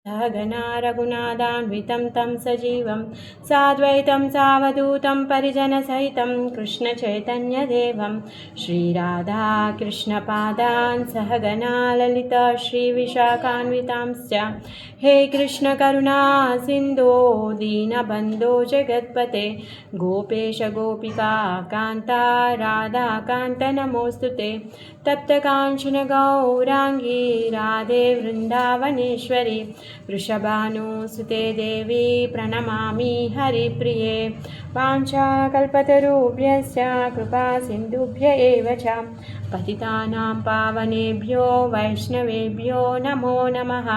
सहगना रघुनाथान्वितं तं सजीवं साद्वैतं सावधूतं परिजनसहितं कृष्णचैतन्यदेवं श्रीराधाकृष्णपादान् सहगना ललिता श्रीविशाखान्वितांश्च हे कृष्णकरुणा सिन्धो दीनबन्धो जगत्पते गोपेश गोपिका कान्ता राधाकान्त नमोऽस्तु ते तप्तकाञ्चन गौराङ्गी राधे वृन्दावनेश्वरी वृषभानुसुते देवी प्रणमामि हरिप्रिये वाञ्छाकल्पतरुभ्यश्च कृपा सिन्धुभ्य एव च पतितानां पावनेभ्यो वैष्णवेभ्यो नमो नमः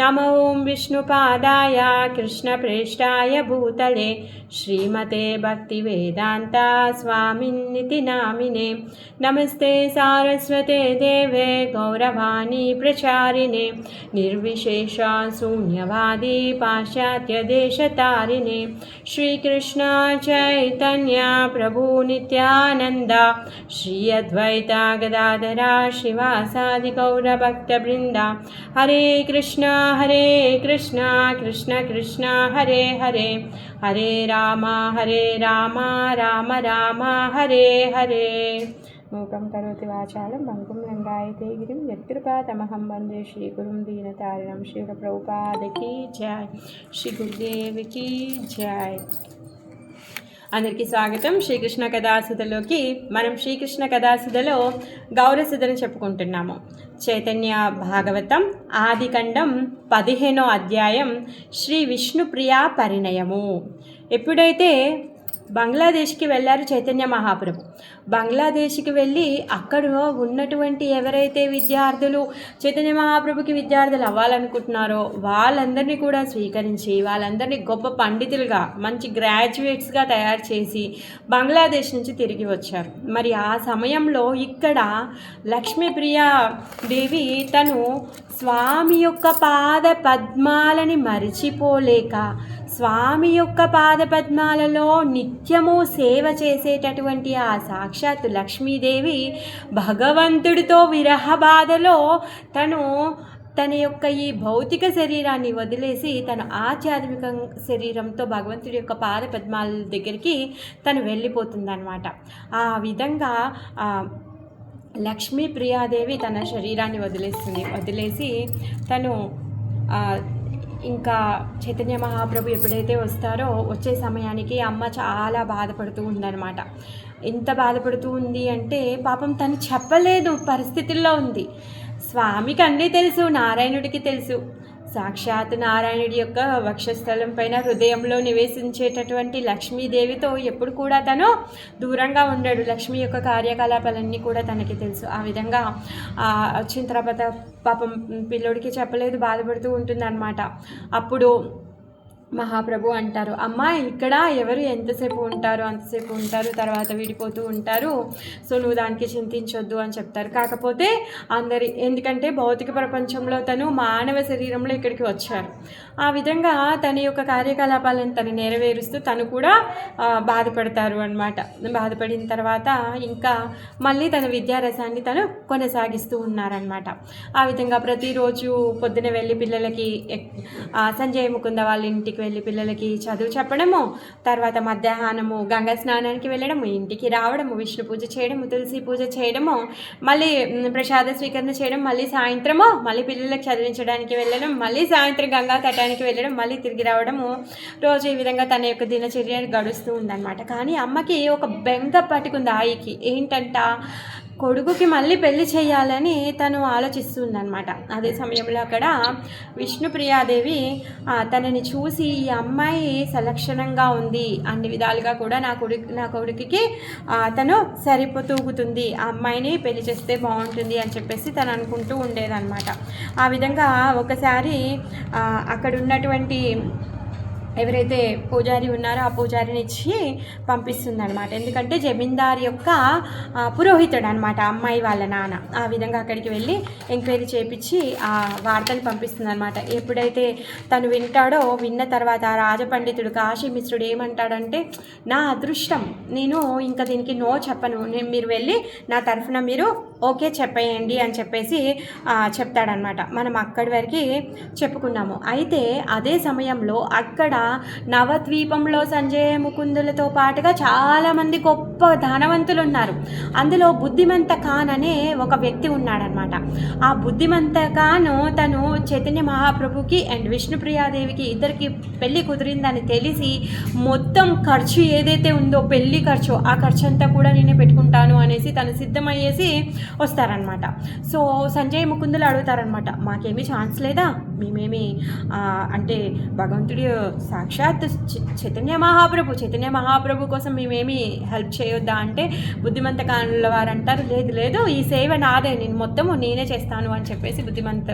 नमो ॐ विष्णुपादाय कृष्णप्रेष्ठाय भूतले श्रीमते भक्तिवेदान्ता स्वामिन्निति नामिने नमस्ते सारस्वते देवे गौरवाणी प्रचारिणे निर्विशेष शून्यवादी पाश्चात्यदेशतारिणे श्रीकृष्ण चैतन्य प्रभु नित्यानन्द श्री अद्वैता गदाधरा श्रीवासादि गौरभक्तवृन्दा हरे कृष्ण कृष्ण कृष्ण हरे हरे हरे राम राम राम हरे हरे मूकं करोति वाचालं मंकुं लंघयते गिरिं यत्कृपातमहं वन्दे श्रीगुरुं दीनतारिणं श्रीप्रभुपाद की जय श्री गुरुदेव की जय। అందరికీ స్వాగతం శ్రీకృష్ణ కథాసుధలోకి. మనం శ్రీకృష్ణ కథాసుధలో గౌరసుధను చెప్పుకుంటున్నాము. చైతన్య భాగవతం ఆదికండం 15వ అధ్యాయం శ్రీ విష్ణుప్రియా పరిణయము. ఎప్పుడైతే బంగ్లాదేశ్కి వెళ్ళారు చైతన్య మహాప్రభు, బంగ్లాదేశ్కి వెళ్ళి అక్కడ ఉన్నటువంటి ఎవరైతే విద్యార్థులు చైతన్య మహాప్రభుకి విద్యార్థులు అవ్వాలనుకుంటున్నారో వాళ్ళందరినీ కూడా స్వీకరించి వాళ్ళందరినీ గొప్ప పండితులుగా మంచి గ్రాడ్యుయేట్స్గా తయారు చేసి బంగ్లాదేశ్ నుంచి తిరిగి వచ్చారు. మరి ఆ సమయంలో ఇక్కడ లక్ష్మీప్రియ దేవి తను స్వామి యొక్క పాద పద్మాలని మరిచిపోలేక స్వామి యొక్క పాద పద్మాలలో నిత్యము సేవ చేసేటటువంటి ఆ సాక్షాత్ లక్ష్మీదేవి భగవంతుడితో విరహ బాధలో తన యొక్క ఈ భౌతిక శరీరాన్ని వదిలేసి తన ఆధ్యాత్మిక శరీరంతో భగవంతుడి యొక్క పాద పద్మాల దగ్గరికి తను వెళ్ళిపోతుందన్నమాట. ఆ విధంగా లక్ష్మీ ప్రియాదేవి తన శరీరాన్ని వదిలేసి తను ఇంకా చైతన్య మహాప్రభు ఎప్పుడైతే వస్తారో వచ్చే సమయానికి అమ్మ చాలా బాధపడుతూ ఉందన్నమాట. ఎంత బాధపడుతూ ఉంది అంటే పాపం తను చెప్పలేదు పరిస్థితుల్లో ఉంది. స్వామికి అన్నీ తెలుసు, నారాయణుడికి తెలుసు. సాక్షాత్ నారాయణుడి యొక్క వక్షస్థలం పైన హృదయంలో నివేశించేటటువంటి లక్ష్మీదేవితో ఎప్పుడు కూడా తను దూరంగా ఉండడు. లక్ష్మి యొక్క కార్యకలాపాలన్నీ కూడా తనకి తెలుసు. ఆ విధంగా వచ్చిన తర్వాత పాపం పిల్లోడికి చెప్పలేదు, బాధపడుతూ ఉంటుందన్నమాట. అప్పుడు మహాప్రభు అంటారు, అమ్మ ఇక్కడ ఎవరు ఎంతసేపు ఉంటారు అంతసేపు ఉంటారు, తర్వాత విడిపోతూ ఉంటారు, సో నువ్వు దానికి చింతించొద్దు అని చెప్తారు. కాకపోతే ఎందుకంటే భౌతిక ప్రపంచంలో తను మానవ శరీరంలో ఇక్కడికి వచ్చారు. ఆ విధంగా తన యొక్క కార్యకలాపాలను తను నెరవేరుస్తూ తను కూడా బాధపడతారు అన్నమాట. బాధపడిన తర్వాత ఇంకా మళ్ళీ తన విద్యారసాన్ని తను కొనసాగిస్తూ ఉన్నారనమాట. ఆ విధంగా ప్రతిరోజు పొద్దున వెళ్ళి పిల్లలకి సంజయ ముకుంద వాళ్ళ ఇంటికి వెళ్ళి పిల్లలకి చదువు చెప్పడము, తర్వాత మధ్యాహ్నము గంగా స్నానానికి వెళ్ళడము, ఇంటికి రావడము, విష్ణు పూజ చేయడము, తులసి పూజ చేయడము, మళ్ళీ ప్రసాద స్వీకరణ చేయడం, మళ్ళీ సాయంత్రము మళ్ళీ పిల్లలకు చదివించడానికి వెళ్ళడం, మళ్ళీ సాయంత్రం గంగా తటానికి వెళ్ళడం, మళ్ళీ తిరిగి రావడము. రోజు ఈ విధంగా తన యొక్క దినచర్య గడుస్తూ ఉందన్నమాట. కానీ అమ్మకి ఒక బెంగ పట్టుకుంది ఆయికి. ఏంటంట, కొడుకుకి మళ్ళీ పెళ్లి చేయాలని తను ఆలోచిస్తుందన్నమాట. అదే సమయంలో అక్కడ విష్ణుప్రియాదేవి తనని చూసి ఈ అమ్మాయి సలక్షణంగా ఉంది, అన్ని విధాలుగా కూడా నా కొడుకుకి తను సరిపోతూగుతుంది, ఆ అమ్మాయిని పెళ్లి చేస్తే బాగుంటుంది అని చెప్పేసి తను అనుకుంటూ ఉండేదన్నమాట. ఆ విధంగా ఒకసారి అక్కడ ఉన్నటువంటి ఎవరైతే పూజారి ఉన్నారో ఆ పూజారిని ఇచ్చి పంపిస్తుంది అనమాట. ఎందుకంటే జమీందార్ యొక్క పురోహితుడు అనమాట అమ్మాయి వాళ్ళ నాన్న. ఆ విధంగా అక్కడికి వెళ్ళి ఎంక్వైరీ చేయించి ఆ వార్తలు పంపిస్తుంది అనమాట. ఎప్పుడైతే తను వింటాడో, విన్న తర్వాత ఆ రాజపండితుడు కాశీమిశ్రుడు ఏమంటాడంటే, నా అదృష్టం, నేను ఇంకా దీనికి నో చెప్పను, మీరు వెళ్ళి నా తరఫున మీరు ఓకే చెప్పేయండి అని చెప్పేసి చెప్తాడనమాట. మనం అక్కడి వరకు చెప్పుకున్నాము. అయితే అదే సమయంలో అక్కడ నవద్వీపంలో సంజయ ముకుందులతో పాటుగా చాలామంది గొప్ప ధనవంతులు ఉన్నారు. అందులో బుద్ధిమంత ఖాన్ అనే ఒక వ్యక్తి ఉన్నాడనమాట. ఆ బుద్ధిమంత ఖాన్ తను చైతన్య మహాప్రభుకి అండ్ విష్ణుప్రియాదేవికి ఇద్దరికి పెళ్ళి కుదిరిందని తెలిసి మొత్తం ఖర్చు ఏదైతే ఉందో పెళ్ళి ఖర్చు, ఆ ఖర్చు అంతా కూడా నేనే పెట్టుకుంటాను అనేసి తను సిద్ధమయ్యేసి వస్తారనమాట. సో సంజయ్ ముకుందులు అడుగుతారనమాట, మాకేమీ ఛాన్స్ లేదా, మేమేమి అంటే భగవంతుడి సాక్షాత్ చైతన్య మహాప్రభు కోసం మేమేమి హెల్ప్ చేయొద్దా అంటే బుద్ధిమంత కానుల వారు అంటారు, లేదు లేదు ఈ సేవ నాదే, నేను మొత్తము నేనే చేస్తాను అని చెప్పేసి బుద్ధిమంత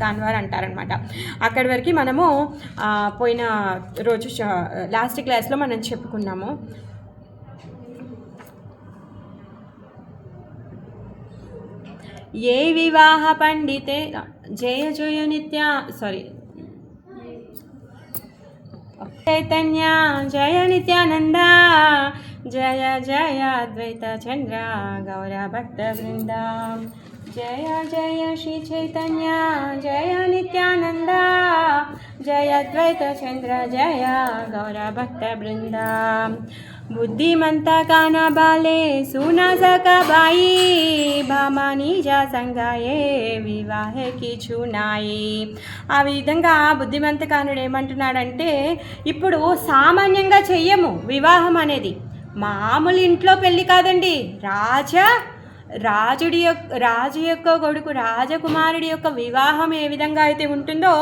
కాన్వార్ అంటారనమాట. అక్కడి వరకు మనము పోయిన రోజు లాస్ట్ క్లాస్లో మనం చెప్పుకున్నాము. ఏ వివాహ పండితే జయ నిత్య చైతన్య జయ నిత్యానంద జయ జయ అద్వైత చంద్ర గౌర భక్త బృంద జయ జయ శ్రీ చైతన్య జయ నిత్యానంద జయ అద్వైత చంద్ర జయ గౌర భక్త బృంద बुद्धिमंत काना बाले सुना सका बाई भामानी जा संगाये వివాహ కిచునాయి. ఆ విధంగా బుద్ధిమంత కానుడు ఏమంటున్నాడంటే, ఇప్పుడు సామాన్యంగా చెయ్యము వివాహం అనేది, మామూలు ఇంట్లో పెళ్ళి కాదండి, రాజు యొక్క కొడుకు రాజకుమారుడి యొక్క వివాహం ఏ విధంగా అయితే ఉంటుందో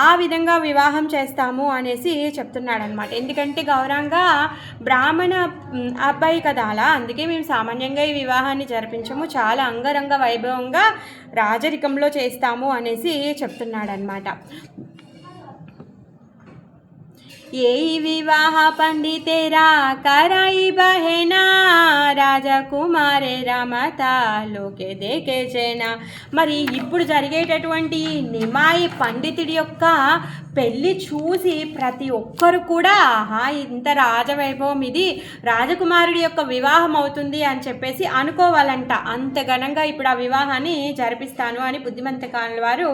ఆ విధంగా వివాహం చేస్తాము అనేసి చెప్తున్నాడనమాట. ఎందుకంటే గౌరంగా బ్రాహ్మణ అబ్బాయి కదా, అలా అందుకే మేము సామాన్యంగా ఈ వివాహాన్ని జరిపించము, చాలా అంగరంగ వైభవంగా రాజరికంలో చేస్తాము అనేసి చెప్తున్నాడనమాట. यही विवाह पंडितेरा कराई बहेना రాజకుమారే రమత లోకే దేకే జైనా. మరి ఇప్పుడు జరిగేటటువంటి నిమాయి పండితుడి యొక్క పెళ్ళి చూసి ప్రతి ఒక్కరు కూడా ఆహా ఇంత రాజవైభవం, ఇది రాజకుమారుడి యొక్క వివాహం అవుతుంది అని చెప్పేసి అనుకోవాలంట. అంత ఘనంగా ఇప్పుడు ఆ వివాహాన్ని జరిపిస్తాను అని బుద్ధిమంత కానుల వారు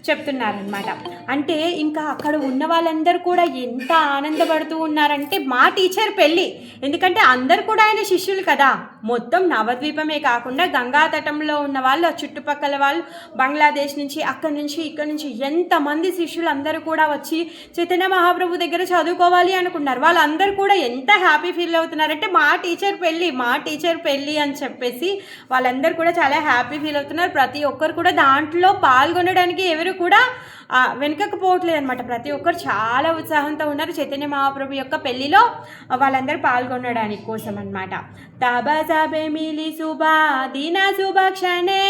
చెప్తున్నారనమాట. అంటే ఇంకా అక్కడ ఉన్న వాళ్ళందరూ కూడా ఎంత ఆనందపడుతూ ఉన్నారంటే, మా టీచర్ పెళ్ళి, ఎందుకంటే అందరు కూడా ఆయన శిష్యులు కదా, మొత్తం నవద్వీపమే కాకుండా గంగా తటంలో ఉన్న వాళ్ళు, చుట్టుపక్కల వాళ్ళు, బంగ్లాదేశ్ నుంచి అక్కడి నుంచి ఇక్కడ నుంచి ఎంతమంది శిష్యులు అందరూ కూడా వచ్చి చైతన్య మహాప్రభు దగ్గర చదువుకోవాలి అనుకున్నారు. వాళ్ళందరూ కూడా ఎంత హ్యాపీ ఫీల్ అవుతున్నారంటే మా టీచర్ పెళ్ళి అని చెప్పేసి వాళ్ళందరూ కూడా చాలా హ్యాపీ ఫీల్ అవుతున్నారు. ప్రతి ఒక్కరు కూడా దాంట్లో పాల్గొనడానికి ఎవరు కూడా వెనుకపోవట్లేదు అనమాట. ప్రతి ఒక్కరు చాలా ఉత్సాహంతో ఉన్నారు చైతన్య మహాప్రభు యొక్క పెళ్లిలో వాళ్ళందరూ పాల్గొనడానికి కోసం అనమాట. తబసబే మిలి శుభా దిన శుభక్షణే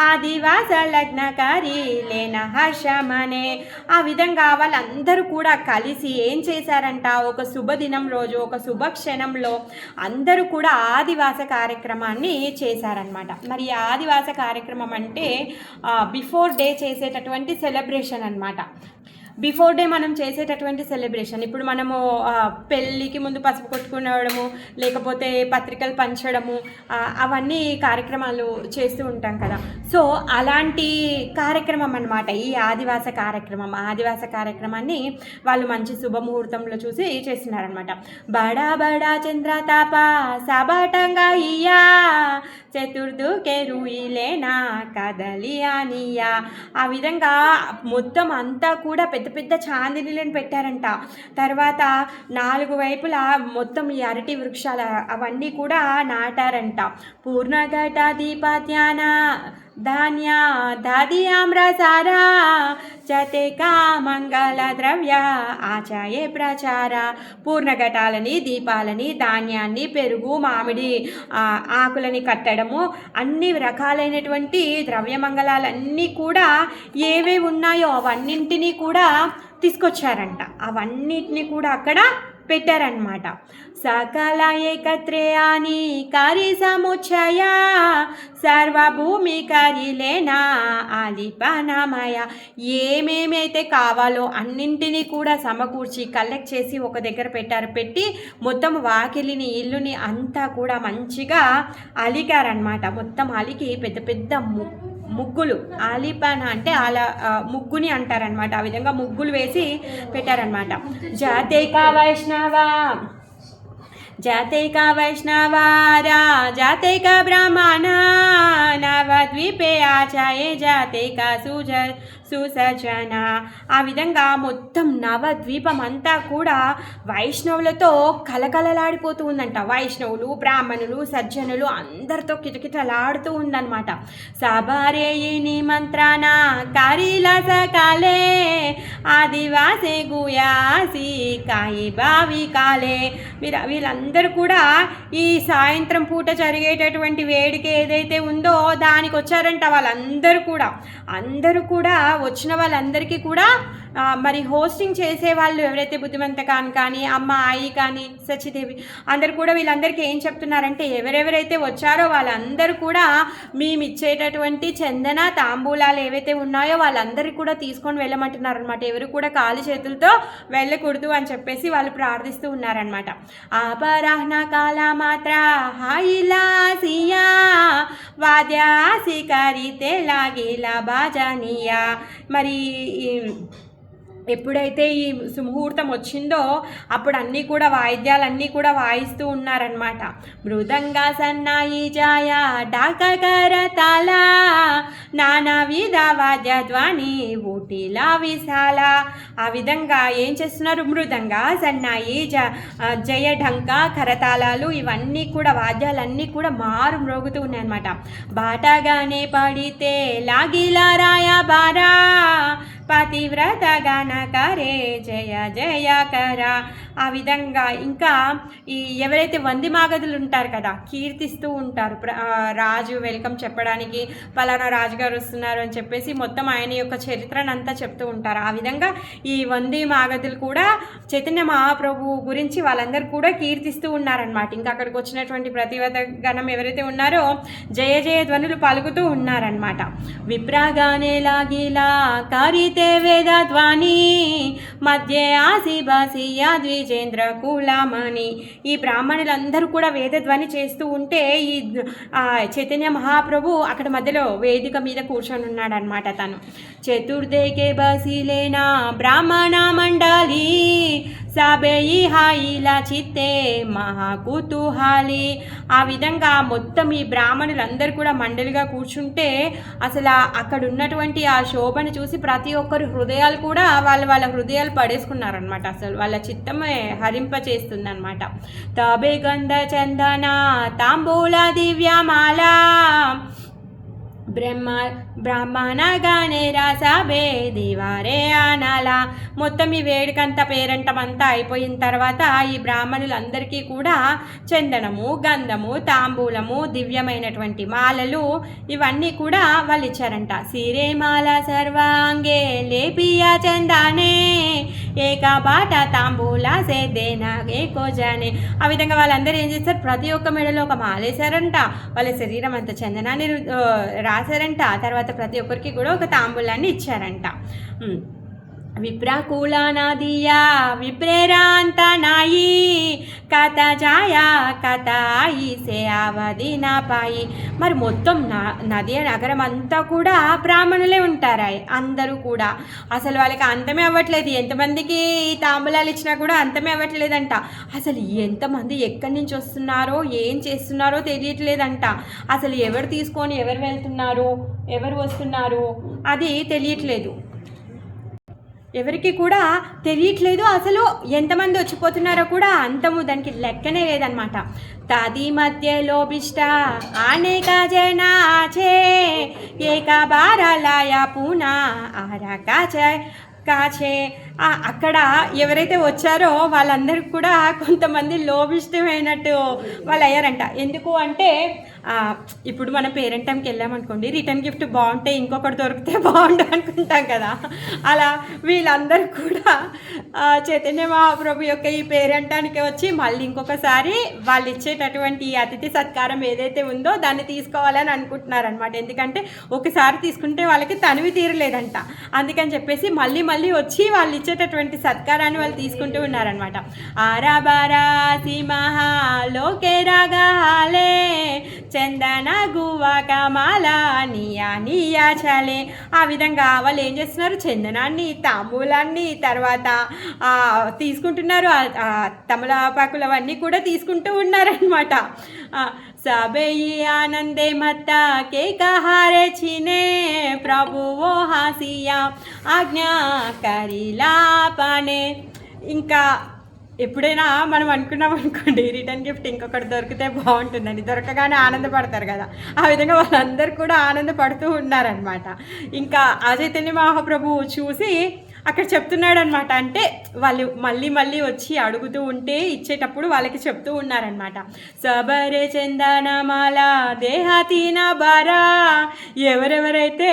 ఆదివాస లగ్నకారి లేన హర్షమనే. ఆ విధంగా వాళ్ళందరూ కూడా కలిసి ఏం చేశారంట, ఒక శుభదినం రోజు, ఒక శుభక్షణంలో అందరూ కూడా ఆదివాస కార్యక్రమాన్ని చేశారనమాట. మరి ఆదివాస కార్యక్రమం అంటే బిఫోర్ డే చేసేటటువంటి సెలబ్రేషన్ అనమాట. బిఫోర్ డే మనం చేసేటటువంటి సెలబ్రేషన్, ఇప్పుడు మనము పెళ్ళికి ముందు పసుపు కొట్టుకునడము, లేకపోతే పత్రికలు పంచడము, అవన్నీ కార్యక్రమాలు చేస్తూ ఉంటాం కదా. సో అలాంటి కార్యక్రమం అనమాట ఈ ఆదివాస కార్యక్రమాన్ని వాళ్ళు మంచి శుభముహూర్తంలో చూసి చేస్తున్నారనమాట. బడా బడా చంద్రతాప సబాటంగా ఇయ్యా చతుర్దుకే రూయిలేనా కదలియానియా. ఆ విధంగా మొత్తం అంతా కూడా పెద్ద పెద్ద చాందినీలను పెట్టారంట. తర్వాత 4 వైపులా మొత్తం ఈ అరటి వృక్షాలు అవన్నీ కూడా నాటారంట. పూర్ణఘట దీపాత్యాన ధాన్య దాదియామ్రసారా చతేకా మంగళ ద్రవ్య ఆచాయే ప్రచార. పూర్ణఘటాలని, దీపాలని, ధాన్యాన్ని, పెరుగు, మామిడి ఆకులని కట్టడము, అన్ని రకాలైనటువంటి ద్రవ్యమంగళాలన్నీ కూడా ఏవేవి ఉన్నాయో అవన్నింటినీ కూడా తీసుకొచ్చారంట. అవన్నిటిని కూడా అక్కడ పెట్టారనమాట. సకల ఏకత్రేయాని కరి సముచ్చయ సర్వభూమి కరిలేనా ఆలిపనమయ. ఏమేమైతే కావాలో అన్నింటినీ కూడా సమకూర్చి కలెక్ట్ చేసి ఒక దగ్గర పెట్టారు. పెట్టి మొత్తం వాకిలిని ఇల్లుని అంతా కూడా మంచిగా అలికారనమాట. మొత్తం అలికి పెద్ద పెద్ద ముగ్గులు, ఆలిపాన అంటే అలా ముగ్గుని అంటారనమాట. ఆ విధంగా ముగ్గులు వేసి పెట్టారనమాట. జాతేక వైష్ణవ జాతైక వైష్ణవారా జాతైక బ్రాహ్మణ నవద్వీపే ఆచాయే జాతైక సుసజన. ఆ విధంగా మొత్తం నవద్వీపం అంతా కూడా వైష్ణవులతో కలకలలాడిపోతూ ఉందంట. వైష్ణవులు, బ్రాహ్మణులు, సజ్జనులు అందరితో కిటకిటలాడుతూ ఉందన్నమాట. సబారేయిని మంత్రాన కారీలాస కాలే ఆదివాసే గుయాసి కాయి బావి కాలే. వీళ్ళందరూ కూడా ఈ సాయంత్రం పూట జరిగేటటువంటి వేడిక ఏదైతే ఉందో దానికి వచ్చారంట. అందరూ కూడా వచ్చిన వాళ్ళందరికీ కూడా మరి హోస్టింగ్ చేసే వాళ్ళు ఎవరైతే బుద్ధిమంతకాన్ కానీ అమ్మ ఆయి కానీ సచిదేవి అందరు కూడా వీళ్ళందరికీ ఏం చెప్తున్నారంటే, ఎవరెవరైతే వచ్చారో వాళ్ళందరూ కూడా మేము ఇచ్చేటటువంటి చందన తాంబూలాలు ఏవైతే ఉన్నాయో వాళ్ళందరికీ కూడా తీసుకొని వెళ్ళమంటున్నారు అనమాట. ఎవరు కూడా ఖాళీ చేతులతో వెళ్ళకూడదు అని చెప్పేసి వాళ్ళు ప్రార్థిస్తూ ఉన్నారనమాట. అపరాహ్న కాల మాత్ర హాయిలాసియా వాద్యాసి కరితే లాగిలా బాజానియా. మరి ఎప్పుడైతే ఈ సుముహూర్తం వచ్చిందో అప్పుడు అన్నీ కూడా వాయిద్యాలన్నీ కూడా వాయిస్తూ ఉన్నారనమాట. మృదంగా సన్నాయి జాయ డాకర తాళ నానా విధ వాద్యధ్వని ఊటిలా విశాల. ఆ విధంగా ఏం చేస్తున్నారు, మృదంగా సన్నాయి జయ ఢంక కరతాళాలు ఇవన్నీ కూడా వాద్యాలన్నీ కూడా మారు మ్రోగుతూ ఉన్నాయన్నమాట. బాటగానే పడితే లాగిలా రాయ బారా పతివ్రత గణకరే జయ జయకర. ఆ విధంగా ఇంకా ఈ ఎవరైతే వంది మాగదులు ఉంటారు కదా, కీర్తిస్తూ ఉంటారు రాజు వెల్కమ్ చెప్పడానికి, పలానా రాజుగారు వస్తున్నారు అని చెప్పేసి మొత్తం ఆయన యొక్క చరిత్రను అంతా చెప్తూ ఉంటారు. ఆ విధంగా ఈ వంది మాగదులు కూడా చైతన్య మహాప్రభు గురించి వాళ్ళందరూ కూడా కీర్తిస్తూ ఉన్నారనమాట. ఇంకా అక్కడికి వచ్చినటువంటి ప్రతివ్రత గణం ఎవరైతే ఉన్నారో జయ జయ ధ్వనులు పలుకుతూ ఉన్నారనమాట. విప్రాగానే లాగిలా కారితే వేదధ్వని మధ్య ఆసి బాసియా ద్విజేంద్ర కులమణి. ఈ బ్రాహ్మణులందరూ కూడా వేదధ్వని చేస్తూ ఉంటే ఈ చైతన్య మహాప్రభు అక్కడ మధ్యలో వేదిక మీద కూర్చొని ఉన్నాడు అనమాట. తను చతుర్దేకే బసిలేనా బ్రాహ్మణ మండలి సాబేయి హాయిలా చిత్తే మహాకుతూహాలి. ఆ విధంగా మొత్తం ఈ బ్రాహ్మణులందరూ కూడా మండలిగా కూర్చుంటే అసలు అక్కడ ఉన్నటువంటి ఆ శోభను చూసి ప్రతి ఒక్కరు హృదయాలు కూడా వాళ్ళ హృదయాలు పడేసుకున్నారనమాట. అసలు వాళ్ళ చిత్తమే హరింపచేస్తుంది అనమాట. తాబే గంధ చందన తాంబూల దివ్యమాల బ్రాహ్మణగానే రాసాబే దివారే అనాల. మొత్తం ఈ వేడుకంతా పేరంటమంతా అయిపోయిన తర్వాత ఈ బ్రాహ్మణులందరికీ కూడా చందనము, గంధము, తాంబూలము, దివ్యమైనటువంటి మాలలు ఇవన్నీ కూడా వాళ్ళు ఇచ్చారంట. సిరే మాల సర్వాంగే లేపియా చందానే ఏక బాట తాంబూల సేదేనా ఏకో జానే. ఆ విధంగా వాళ్ళందరూ ఏం చేస్తారు, ప్రతి ఒక్క మెడలో ఒక మాలేశారంట. వాళ్ళ శరీరం అంత చందనాన్ని రాశారంట. ఆ తర్వాత ప్రతి ఒక్కరికి కూడా ఒక తాంబూలాన్ని ఇచ్చారంట. విప్రకూలనదియా విప్రేరాంత నాయి కథ జాయా కథ ఆయిసే అవధి నా పాయి. మరి మొత్తం నది నగరం అంతా కూడా బ్రాహ్మణులే ఉంటారు అందరూ కూడా. అసలు వాళ్ళకి అంతమే అవ్వట్లేదు. ఎంతమందికి తాంబూలాలు ఇచ్చినా కూడా అంతమే అవ్వట్లేదంట. అసలు ఎంతమంది ఎక్కడి నుంచి వస్తున్నారో ఏం చేస్తున్నారో తెలియట్లేదంట. అసలు ఎవరు తీసుకొని ఎవరు వెళ్తున్నారు, ఎవరు వస్తున్నారు అది తెలియట్లేదు. ఎవరికి కూడా తెలియట్లేదు. అసలు ఎంతమంది వచ్చిపోతున్నారో కూడా అంతము దానికి లెక్కనే లేదనమాట. తది మధ్యలో బిష్ట అనేక జనాచే ఏక బారలాయ పూనా ఆరా కాచే. అక్కడ ఎవరైతే వచ్చారో వాళ్ళందరికీ కూడా కొంతమంది లోభిష్టమైనట్టు వాళ్ళు అయ్యారంట. ఎందుకు అంటే ఇప్పుడు మనం పేరెంట్ టైంకి వెళ్ళామనుకోండి, రిటర్న్ గిఫ్ట్ బాగుంటే ఇంకొకటి దొరికితే బాగుండు అనుకుంటాం కదా. అలా వీళ్ళందరూ కూడా చైతన్య మహాప్రభు యొక్క ఈ పేరెంటానికి వచ్చి మళ్ళీ ఇంకొకసారి వాళ్ళు ఇచ్చేటటువంటి అతిథి సత్కారం ఏదైతే ఉందో దాన్ని తీసుకోవాలని అనుకుంటున్నారనమాట. ఎందుకంటే ఒకసారి తీసుకుంటే వాళ్ళకి తనివి తీరలేదంట. అందుకని చెప్పేసి మళ్ళీ మళ్ళీ వచ్చి వాళ్ళు ఇచ్చేటటువంటి సత్కారాన్ని వాళ్ళు తీసుకుంటూ ఉన్నారనమాట. ఆరాబారా సింహలోకే రాగాలే చందన గువ్వ కమాల నియా చలే. ఆ విధంగా వాళ్ళు ఏం చేస్తున్నారు, చందనాన్ని తాంబూలాన్ని తర్వాత తీసుకుంటున్నారు, తమలపాకులు అవన్నీ కూడా తీసుకుంటూ ఉన్నారనమాట. सबई आनंदे मत्ता के कहारे छिने प्रभु वो हासिया आज्ञा करिला पाने. ఇంకా ఎప్పుడైనా మనం అనుకున్నాం అనుకోండి, రిటర్న్ గిఫ్ట్ ఇంకొకటి దొరికితే బాగుంటుందని, దొరకగానే ఆనందపడతారు కదా, ఆ విధంగా వాళ్ళందరూ కూడా ఆనందపడుతూ ఉన్నారనమాట. ఇంకా ఆ చైతన్య మహాప్రభు చూసి అక్కడ చెప్తున్నాడు అనమాట. అంటే వాళ్ళు మళ్ళీ మళ్ళీ వచ్చి అడుగుతూ ఉంటే ఇచ్చేటప్పుడు వాళ్ళకి చెప్తూ ఉన్నారనమాట. సబరే చందనమాల దేహాతీన బారా. ఎవరెవరైతే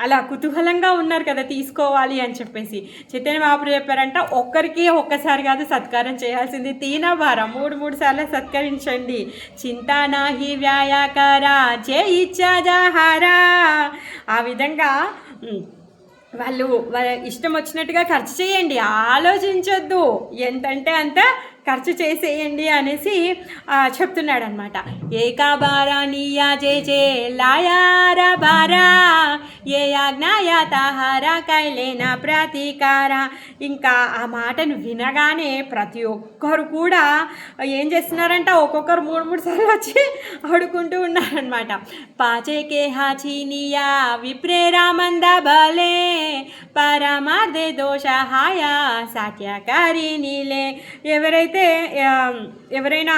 అలా కుతూహలంగా ఉన్నారు కదా తీసుకోవాలి అని చెప్పేసి, చైతన్య మహాప్రభు చెప్పారంట, ఒక్కరికి ఒక్కసారి కాదు సత్కారం చేయాల్సింది, తీన బారా, మూడు సార్లు సత్కరించండి. చింతా నాహి వ్యాయాకారా జే ఇచ్చా జహారా. ఆ విధంగా వాళ్ళు వాళ్ళ ఇష్టం వచ్చినట్టుగా ఖర్చు చేయండి, ఆలోచించొద్దు, ఎంతంటే అంత ఖర్చు చేసేయండి అనేసి చెప్తున్నాడు అనమాట. ఏకా బారా నియా జే జే లాయారా బారా ఏ ఆజ్ఞాయా తహారా కైలేనా ప్రతీకార. ఇంకా ఆ మాటను వినగానే ప్రతి ఒక్కరు కూడా ఏం చేస్తున్నారంట, ఒక్కొక్కరు మూడు సార్లు వచ్చి అడుకుంటూ ఉన్నారనమాట. పాచేకే హాచీనియా విప్రేరా మంద బలే పరమార్దే దోషహాయ సాఖ్యాకారి నీలే. ఎవరైనా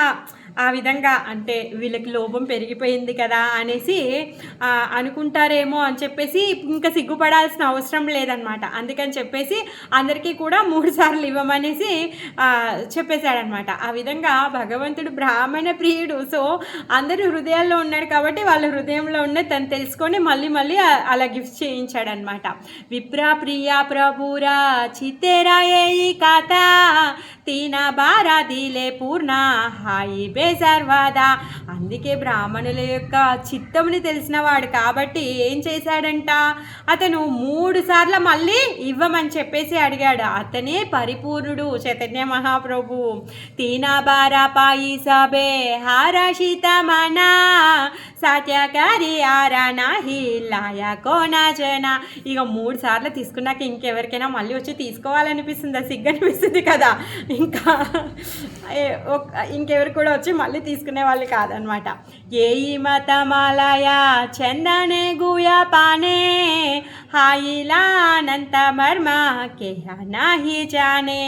ఆ విధంగా అంటే వీళ్ళకి లోభం పెరిగిపోయింది కదా అనేసి అనుకుంటారేమో అని చెప్పేసి ఇంకా సిగ్గుపడాల్సిన అవసరం లేదనమాట. అందుకని చెప్పేసి అందరికీ కూడా 3 సార్లు ఇవ్వమనేసి చెప్పేశాడనమాట. ఆ విధంగా భగవంతుడు బ్రాహ్మణ ప్రియుడు, సో అందరూ హృదయాల్లో ఉన్నాడు కాబట్టి వాళ్ళ హృదయంలో ఉన్న తను తెలుసుకొని మళ్ళీ మళ్ళీ అలా గిఫ్ట్ చేయించాడనమాట. విప్రా ప్రియా ప్రభురా చిత్తేరా ఏ కథ తీన బారా దిలే పూర్ణ హాయి సర్వాదా. అందుకే బ్రాహ్మణుల యొక్క చిత్తముని తెలిసినవాడు కాబట్టి ఏం చేశాడంట, అతను 3 సార్లు మళ్ళీ ఇవ్వమని చెప్పేసి అడిగాడు. అతనే పరిపూర్ణుడు చైతన్య మహాప్రభు. తీనా బారా పాయి సబే హారా శీతమనా సాత్యకారి ఆరా నాహి లాయా కోనా జనా. ఇక 3 సార్లు తీసుకున్నాక ఇంకెవరికైనా మళ్ళీ వచ్చి తీసుకోవాలనిపిస్తుంది, సిగ్గనిపిస్తుంది కదా. ఇంకా ఇంకెవరు కూడా వచ్చి మళ్ళీ తీసుకునే వాళ్ళు కాదనమాట. ఏయి మతమాలయ చందనే గుయా పానే హాయిలా అనంత మర్మ కేహి జానే.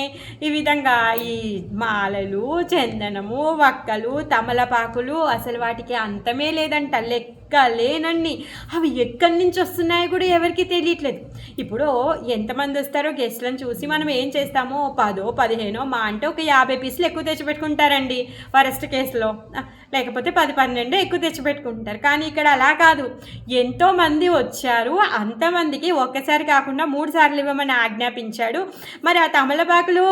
ఈ విధంగా ఈ మాలలు, చందనము, వక్కలు, తమలపాకులు అసలు వాటికి అంతమే లేదంట, లెక్కలేనన్ని. అవి ఎక్కడి నుంచి వస్తున్నాయో కూడా ఎవరికి తెలియట్లేదు. ఇప్పుడు ఎంతమంది వస్తారో గెస్ట్లను చూసి మనం ఏం చేస్తామో 10, 15 మా అంటే ఒక 50 పీసులు ఎక్కువ తెచ్చిపెట్టుకుంటారండి వరస్ట్ కేసులో, లేకపోతే 10, 12 ఎక్కువ తెచ్చిపెట్టుకుంటారు. కానీ ఇక్కడ అలా కాదు, ఎంతోమంది వచ్చారు, అంతమందికి ఒక్కసారి కాకుండా 3 సార్లు ఇవ్వమని ఆజ్ఞాపించాడు. మరి ఆ తమలపాకులు,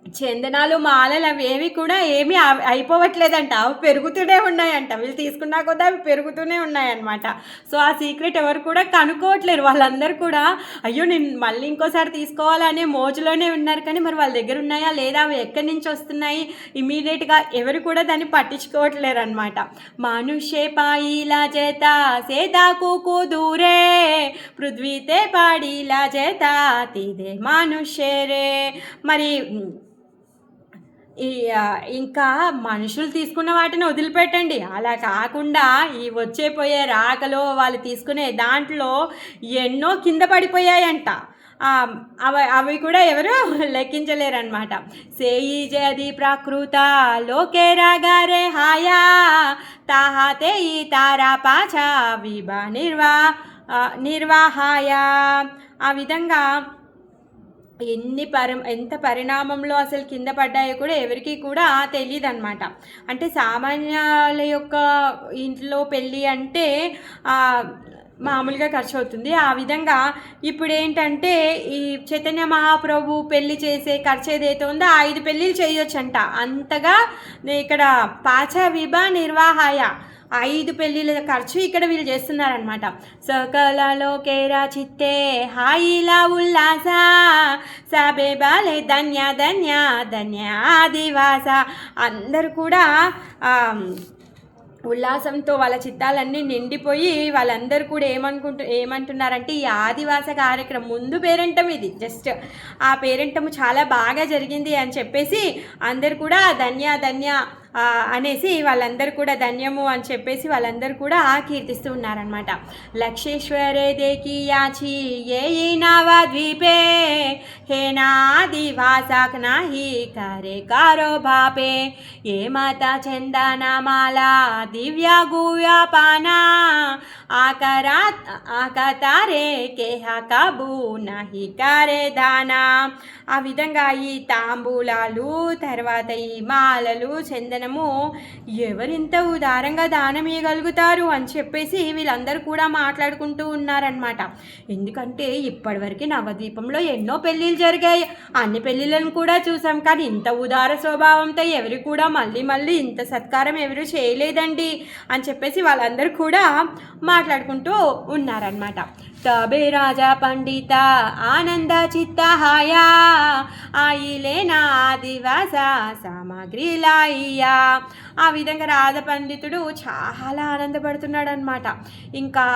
చందనాలు, మాలలు అవి ఏవి కూడా ఏమీ అయిపోవట్లేదంట, అవి పెరుగుతూనే ఉన్నాయంట. వీళ్ళు తీసుకున్నా కూడా అవి పెరుగుతూనే ఉన్నాయన్నమాట. సో ఆ సీక్రెట్ ఎవరు కూడా కనుక్కోవట్లేరు. వాళ్ళందరూ కూడా అయ్యో నేను మళ్ళీ ఇంకోసారి తీసుకోవాలనే మోజులోనే ఉన్నారు. కానీ మరి వాళ్ళ దగ్గర ఉన్నాయా లేదా, అవి ఎక్కడి నుంచి వస్తున్నాయి ఇమీడియట్గా ఎవరు కూడా దాన్ని పట్టించుకోవట్లేరు అనమాట. మనుష్య పాయిలా చేత సేదాకు దూరే పృథ్వీతే పాడిలా చేత తీదే మనుష్యరే. మరి ఇంకా మనుషులు తీసుకున్న వాటిని వదిలిపెట్టండి, అలా కాకుండా ఈ వచ్చేపోయే రాకలో వాళ్ళు తీసుకునే దాంట్లో ఎన్నో కింద పడిపోయాయంట. అవి కూడా ఎవరు లెక్కించలేరన్నమాట. సేయి జది ప్రాకృత లోకే రాగారే హాయా తాహాతే ఈ తారా పాచా విభా నిర్వాహాయ. ఆ విధంగా ఎంత పరిణామంలో అసలు కింద పడ్డాయో కూడా ఎవరికి కూడా తెలియదు అనమాట. అంటే సామాన్యాల యొక్క ఇంట్లో పెళ్ళి అంటే మామూలుగా ఖర్చు అవుతుంది. ఆ విధంగా ఇప్పుడు ఏంటంటే ఈ చైతన్య మహాప్రభు పెళ్లి చేసే ఖర్చు ఏదైతే ఉందో 5 పెళ్ళిళ్ళు చేయొచ్చంట. అంతగా ఇక్కడ పాచ విభా నిర్వాహాయ 5 పెళ్ళిళ్ళ ఖర్చు ఇక్కడ వీళ్ళు చేస్తున్నారనమాట. సకలలో కేరా చిత్తే హాయిలా ఉల్లాస సబే బాలే ధన్య ధన్య ధన్య ఆదివాస. అందరూ కూడా ఉల్లాసంతో వాళ్ళ చిత్తాలన్నీ నిండిపోయి వాళ్ళందరూ కూడా ఏమంటున్నారంటే ఈ ఆదివాస కార్యక్రమం ముందు పేరెంటం ఇది జస్ట్ ఆ పేరెంటము చాలా బాగా జరిగింది అని చెప్పేసి అందరు కూడా ధన్య ధన్య అనేసి వాళ్ళందరూ కూడా ధన్యము అని చెప్పేసి వాళ్ళందరూ కూడా కీర్తిస్తూ ఉన్నారనమాట. లక్షేశ్వరే దేకి యాచి ఏ నావా ద్వీపే హే నాదివాసాక్ నాహి కరే కారో బాపే ఏ మాత చందనమాల దివ్య గువ్యాపానా ఆకతారే కేహ కబూ నహి కరే దానా. ఆ విధంగా ఈ తాంబూలాలు తర్వాత ఈ మాలలు చందనము ఎవరింత ఉదారంగా దానం ఇవ్వగలుగుతారు అని చెప్పేసి వీళ్ళందరూ కూడా మాట్లాడుకుంటూ ఉన్నారనమాట. ఎందుకంటే ఇప్పటివరకు నవద్వీపంలో ఎన్నో పెళ్ళిళ్ళు జరిగాయి, అన్ని పెళ్ళిళ్ళను కూడా చూసాం, కానీ ఇంత ఉదార స్వభావంతో ఎవరు కూడా మళ్ళీ ఇంత సత్కారం ఎవరు చేయలేదండి అని చెప్పేసి వాళ్ళందరూ కూడా మాట్లాడుకుంటూ ఉన్నారనమాట. తబే రాజా పండిత ఆనంద చిత్తహాయా ఆయిలేనా ఆదివాస సామాగ్రి లాయ్యా. ఆ విధంగా రాజ పండితుడు చాలా ఆనందపడుతున్నాడు అనమాట. ఇంకా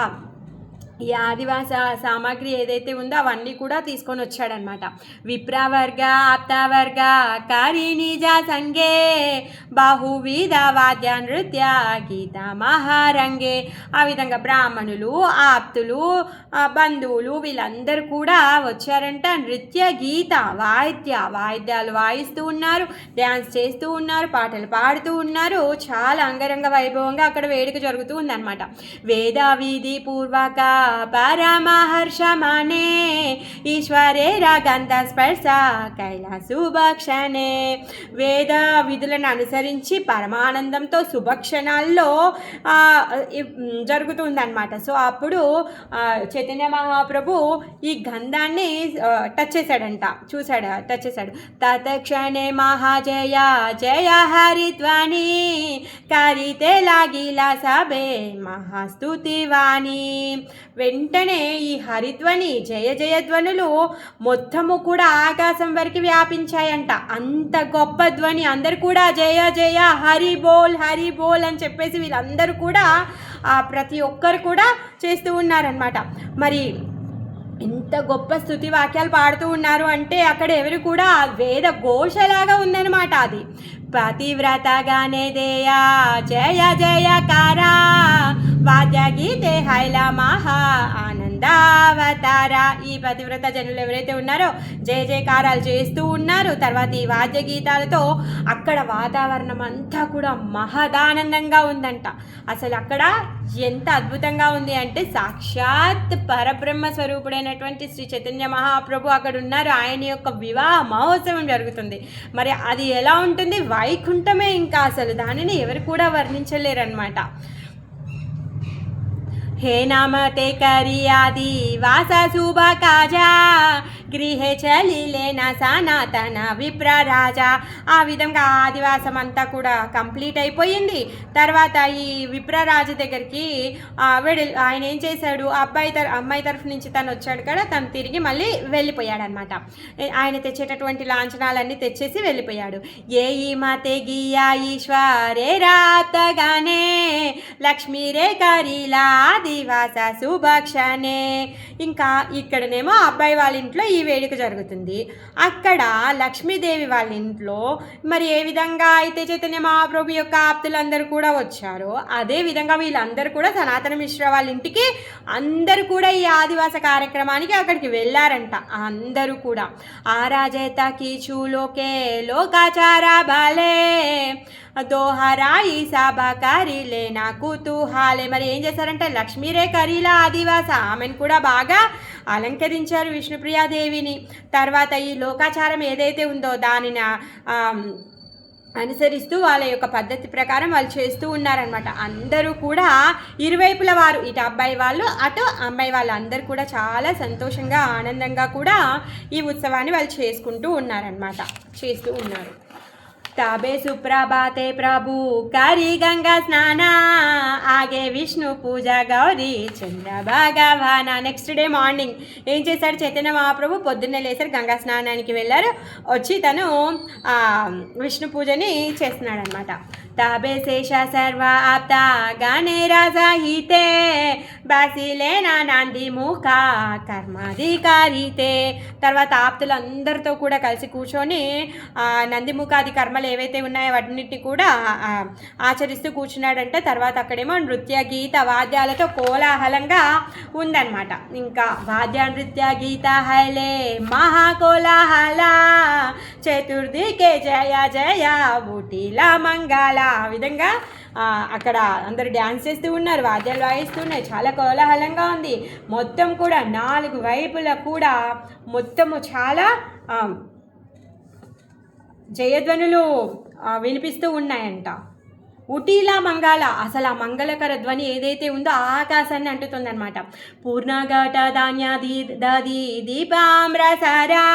ఈ ఆదివాస సామాగ్రి ఏదైతే ఉందో అవన్నీ కూడా తీసుకొని వచ్చాడనమాట. విప్రవర్గ ఆప్తవర్గ కారిణిజా సంగే బాహువిధ వాద్య నృత్య గీత మహారంగే. ఆ విధంగా బ్రాహ్మణులు ఆప్తులు బంధువులు వీళ్ళందరూ కూడా వచ్చారంట. నృత్య గీత వాయిద్యాలు వాయిస్తూ ఉన్నారు, డ్యాన్స్ చేస్తూ ఉన్నారు, పాటలు పాడుతూ ఉన్నారు. చాలా అంగరంగ వైభవంగా అక్కడ వేడుక జరుగుతూ ఉందన్నమాట. వేద వీధి పూర్వక పరమహర్షమానే ఈశ్వరే రాగంధ స్పర్శ కైలాసుభక్షణే. వేద విధులను అనుసరించి పరమానందంతో శుభక్షణాల్లో జరుగుతుందన్నమాట. సో అప్పుడు చైతన్య మహాప్రభు ఈ గంధాన్ని టచ్ చేశాడంట, టచ్ చేశాడు. తత్క్షణే మహాజయ జయ హరిధ్వని కరితే లాగిలా సభే మహాస్తుతివాణి. వెంటనే ఈ హరిధ్వని జయ జయధ్వనులు మొత్తము కూడా ఆకాశం వరకు వ్యాపించాయంట. అంత గొప్ప ధ్వని, అందరు కూడా జయ జయ హరి బోల్ అని చెప్పేసి వీళ్ళందరూ కూడా ప్రతి ఒక్కరు కూడా చేస్తూ ఉన్నారనమాట. మరి ఇంత గొప్ప స్తుతి వాక్యాలు పాడుతూ ఉన్నారు అంటే అక్కడ ఎవరు కూడా వేద ఘోషలాగా ఉందన్నమాట. అది పతివ్రతగానే దేయా జయ జయకారా వాద్య గీతే హైలా మహా ఆనందావతార. ఈ పతివ్రత జనులు ఎవరైతే ఉన్నారో జయ జయకారాలు చేస్తూ ఉన్నారు. తర్వాత ఈ వాద్య గీతాలతో అక్కడ వాతావరణం అంతా కూడా మహదానందంగా ఉందంట. అసలు అక్కడ ఎంత అద్భుతంగా ఉంది అంటే సాక్షాత్ పరబ్రహ్మ స్వరూపుడైనటువంటి శ్రీ చైతన్య మహాప్రభు అక్కడ ఉన్నారు. ఆయన యొక్క వివాహ మహోత్సవం జరుగుతుంది. మరి అది ఎలా ఉంటుంది? వైకుంఠమే. ఇంకా అసలు దానిని ఎవరు కూడా వర్ణించలేరన్నమాట. हे नामते करियादि वासा शुभ काजा గృహే చలిలేన సనాతన విప్రరాజా. ఆ విధంగా ఆదివాసం అంతా కూడా కంప్లీట్ అయిపోయింది. తర్వాత ఈ విప్రరాజు దగ్గరికి ఆయన ఏం చేశాడు, అమ్మాయి తరఫు నుంచి తను వచ్చాడు కదా, తను తిరిగి మళ్ళీ వెళ్ళిపోయాడనమాట. ఆయన తెచ్చేటటువంటి లాంఛనాలన్నీ తెచ్చేసి వెళ్ళిపోయాడు. ఏ ఈ మాతే గియా ఈశ్వరే రాతగానే లక్ష్మీరే కరీలా ఆదివాస సుభక్షణే. ఇంకా ఇక్కడనేమో అబ్బాయి వాళ్ళ ఇంట్లో ఈ వేడుక జరుగుతుంది. అక్కడ లక్ష్మీదేవి వాళ్ళ ఇంట్లో మరి ఏ విధంగా అయితే చైతన్య మహాప్రభు యొక్క ఆప్తులందరూ కూడా వచ్చారో అదే విధంగా వీళ్ళందరూ కూడా సనాతన మిశ్ర వాళ్ళ ఇంటికి అందరూ కూడా ఈ ఆదివాస కార్యక్రమానికి అక్కడికి వెళ్ళారంట. అందరూ కూడా ఆరాజేత కీచులోకే లోకాచారా బాలే దోహరాయి సాబా కరీలే నా కుతూహాలే. మరి ఏం చేశారంటే లక్ష్మీరే కరీలా ఆదివాస, ఆమెను కూడా బాగా అలంకరించారు విష్ణుప్రియాదేవిని. తర్వాత ఈ లోకాచారం ఏదైతే ఉందో దానిని అనుసరిస్తూ వాళ్ళ యొక్క పద్ధతి ప్రకారం వాళ్ళు చేస్తూ ఉన్నారనమాట. అందరూ కూడా ఇరువైపుల వారు, ఇటు అబ్బాయి వాళ్ళు అటు అమ్మాయి వాళ్ళు అందరూ కూడా చాలా సంతోషంగా ఆనందంగా కూడా ఈ ఉత్సవాన్ని వాళ్ళు చేస్తూ ఉన్నారు. तबे सुप्रभाते प्रभु करी गंगा स्नान आगे विष्णु पूजा गौरी चंद्र भगवान. నెక్స్ట్ డే మార్నింగ్ ఏం చేశాడు చైతన్య మహాప్రభు? పొద్దున్నే లేసారు, గంగా స్నానానికి వెళ్ళారు. వచ్చి తను విష్ణు పూజని చేస్తున్నాడు అనమాట. तबे शेष सर्व आप्ता गाने राजा हिते बासिलेना नांदी मुखा కర్మాధికారితే. తర్వాత ఆప్తులు అందరితో కూడా కలిసి కూర్చొని నందిముఖాది కర్మలు ఏవైతే ఉన్నాయో వాటిన్నిటిని కూడా ఆచరిస్తూ కూర్చున్నాడంటే. తర్వాత అక్కడేమో నృత్య గీత వాద్యాలతో కోలాహలంగా ఉందన్నమాట. ఇంకా వాద్య నృత్య గీత హైలే మహాకోలాహల చతుర్థికే జయ జయ ఊటీలా మంగళ. ఆ విధంగా అక్కడ అందరూ డ్యాన్స్ చేస్తూ ఉన్నారు, వాద్యాలు వాయిస్తున్నాయి, చాలా కోలాహలంగా ఉంది. మొత్తం కూడా 4 వైపులా కూడా మొత్తము చాలా జయధ్వనులు వినిపిస్తూ ఉన్నాయంట. ఉటీలా మంగళ, అసలు ఆ మంగళకర ధ్వని ఏదైతే ఉందో ఆకాశాన్ని అంటుతుందన్నమాట. పూర్ణఘట ధాన్యాది దది దీపామ్రసరా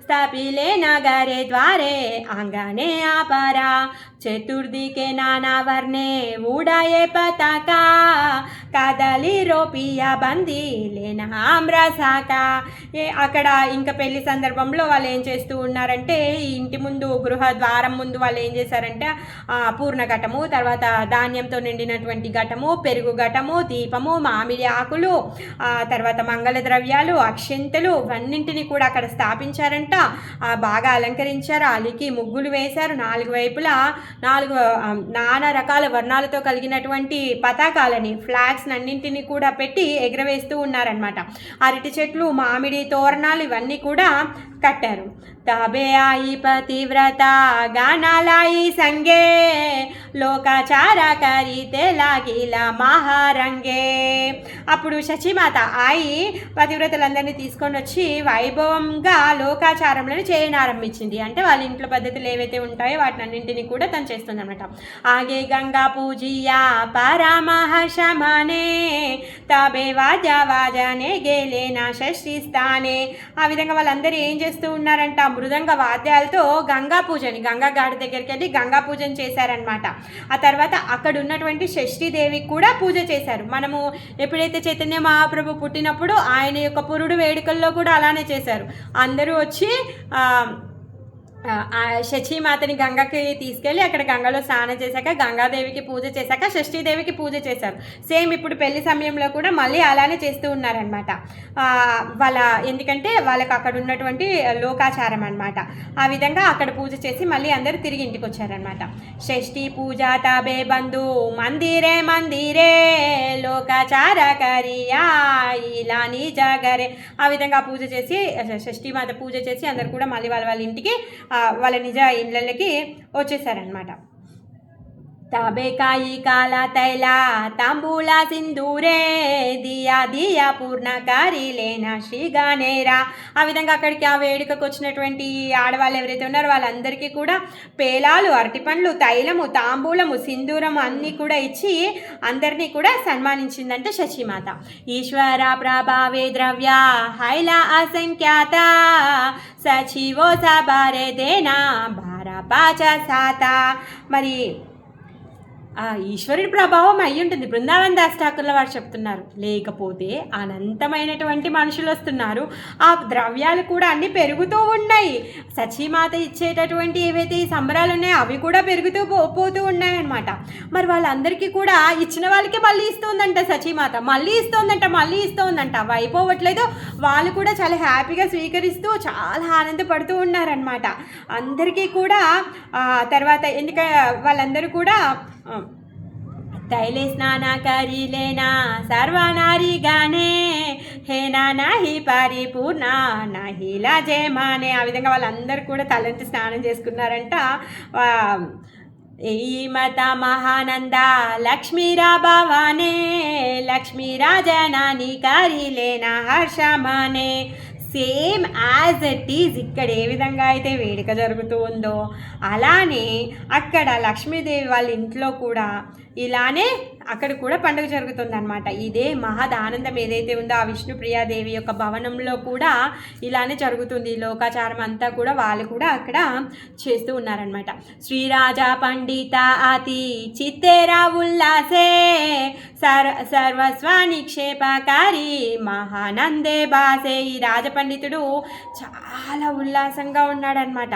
స్థాపిలే నగరే ద్వారే ఆంగనే ఆపరా చతుర్థికే నానా వర్ణే ఊడాయే పతాకా కదలి రోపియా బందీ లేనా ఆమ్రసాక. అక్కడ ఇంకా పెళ్లి సందర్భంలో వాళ్ళు ఏం చేస్తూ ఉన్నారంటే, ఈ ఇంటి ముందు గృహ ద్వారం ముందు వాళ్ళు ఏం చేశారంటే పూర్ణ ఘటము, తర్వాత ధాన్యంతో నిండినటువంటి ఘటము, పెరుగు ఘటము, దీపము, మామిడి ఆకులు, తర్వాత మంగళ ద్రవ్యాలు, అక్షింతలు ఇవన్నింటినీ కూడా అక్కడ స్థాపించారంట. బాగా అలంకరించారు, అలికి ముగ్గులు వేశారు. 4 వైపులా 4 నానా రకాల వర్ణాలతో కలిగినటువంటి పతాకాలని, ఫ్లాగ్స్ అన్నింటినీ కూడా పెట్టి ఎగరవేస్తూ ఉన్నారనమాట. అరటి చెట్లు, మామిడి తోరణాలు ఇవన్నీ కూడా కట్టారు. तबे आई पतिव्रता गाना लाई संगे లోకాచార కరితే లాగిలా మహారంగే. అప్పుడు శచీమాత ఆయి పతివ్రతలందరినీ తీసుకొని వచ్చి వైభవంగా లోకాచారంలో చేయనారంభించింది. అంటే వాళ్ళ ఇంట్లో పద్ధతులు ఏవైతే ఉంటాయో వాటిని అన్నింటినీ కూడా తను చేస్తుంది అనమాట. ఆగే గంగా పూజియా పరమహర్షమనే తబే వాజనే గేలేనా షష్ఠి స్థానే. ఆ విధంగా వాళ్ళందరూ ఏం చేస్తూ ఉన్నారంట, మృదంగ వాద్యాలతో గంగా పూజని, గంగా ఘాట్ దగ్గరికి వెళ్ళి గంగా పూజను చేశారనమాట. ఆ తర్వాత అక్కడ ఉన్నటువంటి షష్ఠీదేవికి కూడా పూజ చేశారు. మనము ఎప్పుడైతే చైతన్య మహాప్రభు పుట్టినప్పుడు ఆయన యొక్క పురుడు వేడుకల్లో కూడా అలానే చేశారు. అందరూ వచ్చి శచీమాతని గంగకి తీసుకెళ్ళి అక్కడ గంగలో స్నానం చేశాక గంగాదేవికి పూజ చేశాక షష్ఠీదేవికి పూజ చేశారు. సేమ్ ఇప్పుడు పెళ్లి సమయంలో కూడా మళ్ళీ అలానే చేస్తూ ఉన్నారనమాట. ఎందుకంటే వాళ్ళకి అక్కడ ఉన్నటువంటి లోకాచారం అనమాట. ఆ విధంగా అక్కడ పూజ చేసి మళ్ళీ అందరూ తిరిగి ఇంటికి వచ్చారనమాట. షష్ఠీ పూజ తబే బంధు మందిరే మందిరే లోకాచార కరియా ఇలా నీ జాగరే. ఆ విధంగా పూజ చేసి షష్ఠీమాత పూజ చేసి అందరు కూడా మళ్ళీ వాళ్ళ ఇంటికి వాళ్ళ నిజ ఇళ్ళకి వచ్చేసారనమాట. तबे काई काला तैला तांबूला सिंदूरे दिया दिया పూర్ణకారి లేనా శ్రీగానేరా. ఆ విధంగా అక్కడికి ఆ వేడుకకు వచ్చినటువంటి ఆడవాళ్ళు ఎవరైతే ఉన్నారో వాళ్ళందరికీ కూడా పేలాలు, అరటిపండ్లు, తైలము, తాంబూలము, సింధూరము అన్నీ కూడా ఇచ్చి అందరినీ కూడా సన్మానించిందంటే శచీమాత. ఈశ్వర ప్రభావే ద్రవ్య హైలా అసంఖ్యాత సచివో సబారే దేనా బారా పాచ సాత. మరి ఆ ఈశ్వరుడి ప్రభావం అయ్యి ఉంటుంది. బృందావన్ దాస్ ఠాకూర్ల వారు చెప్తున్నారు. లేకపోతే అనంతమైనటువంటి మనుషులు వస్తున్నారు, ఆ ద్రవ్యాలు కూడా అన్నీ పెరుగుతూ ఉన్నాయి. సచీమాత ఇచ్చేటటువంటి ఏవైతే ఈ సంబరాలు ఉన్నాయో అవి కూడా పెరుగుతూ పోతూ ఉన్నాయన్నమాట. మరి వాళ్ళందరికీ కూడా ఇచ్చిన వాళ్ళకి మళ్ళీ ఇస్తుందంట సచీమాత, మళ్ళీ ఇస్తోందంట. అవి అయిపోవట్లేదు. వాళ్ళు కూడా చాలా హ్యాపీగా స్వీకరిస్తూ చాలా ఆనందపడుతూ ఉన్నారనమాట. అందరికీ కూడా తర్వాత ఎందుకంటే వాళ్ళందరూ కూడా तैले स्नान करी लेना सर्वनारी गाने हेना नाही పరిపూర్ణ नाही लाजे माने. ఆ విధంగా వాళ్ళందరూ కూడా తలంటి స్నానం చేసుకున్నారంట. మత మహానంద లక్ష్మీరా భవానే లక్ష్మీరా జనాని కరిలేన హర్షమనే. సేమ్ యాజ్ ఇట్ ఈజ్ ఇక్కడ ఏ విధంగా అయితే వేడుక జరుగుతూ ఉందో అలానే అక్కడ లక్ష్మీదేవి వాళ్ళ ఇంట్లో కూడా ఇలానే అక్కడ కూడా పండుగ జరుగుతుంది అనమాట. ఇదే మహదానందం ఏదైతే ఉందో ఆ విష్ణుప్రియాదేవి యొక్క భవనంలో కూడా ఇలానే జరుగుతుంది. లోకాచారం అంతా కూడా వాళ్ళు కూడా అక్కడ చేస్తూ ఉన్నారనమాట. శ్రీరాజా పండిత అతి చిత్తేరా ఉల్లాసే సర్వస్వ నిక్షేపకారి మహానందే బాసే. ఈ రాజపండితుడు చాలా ఉల్లాసంగా ఉన్నాడనమాట.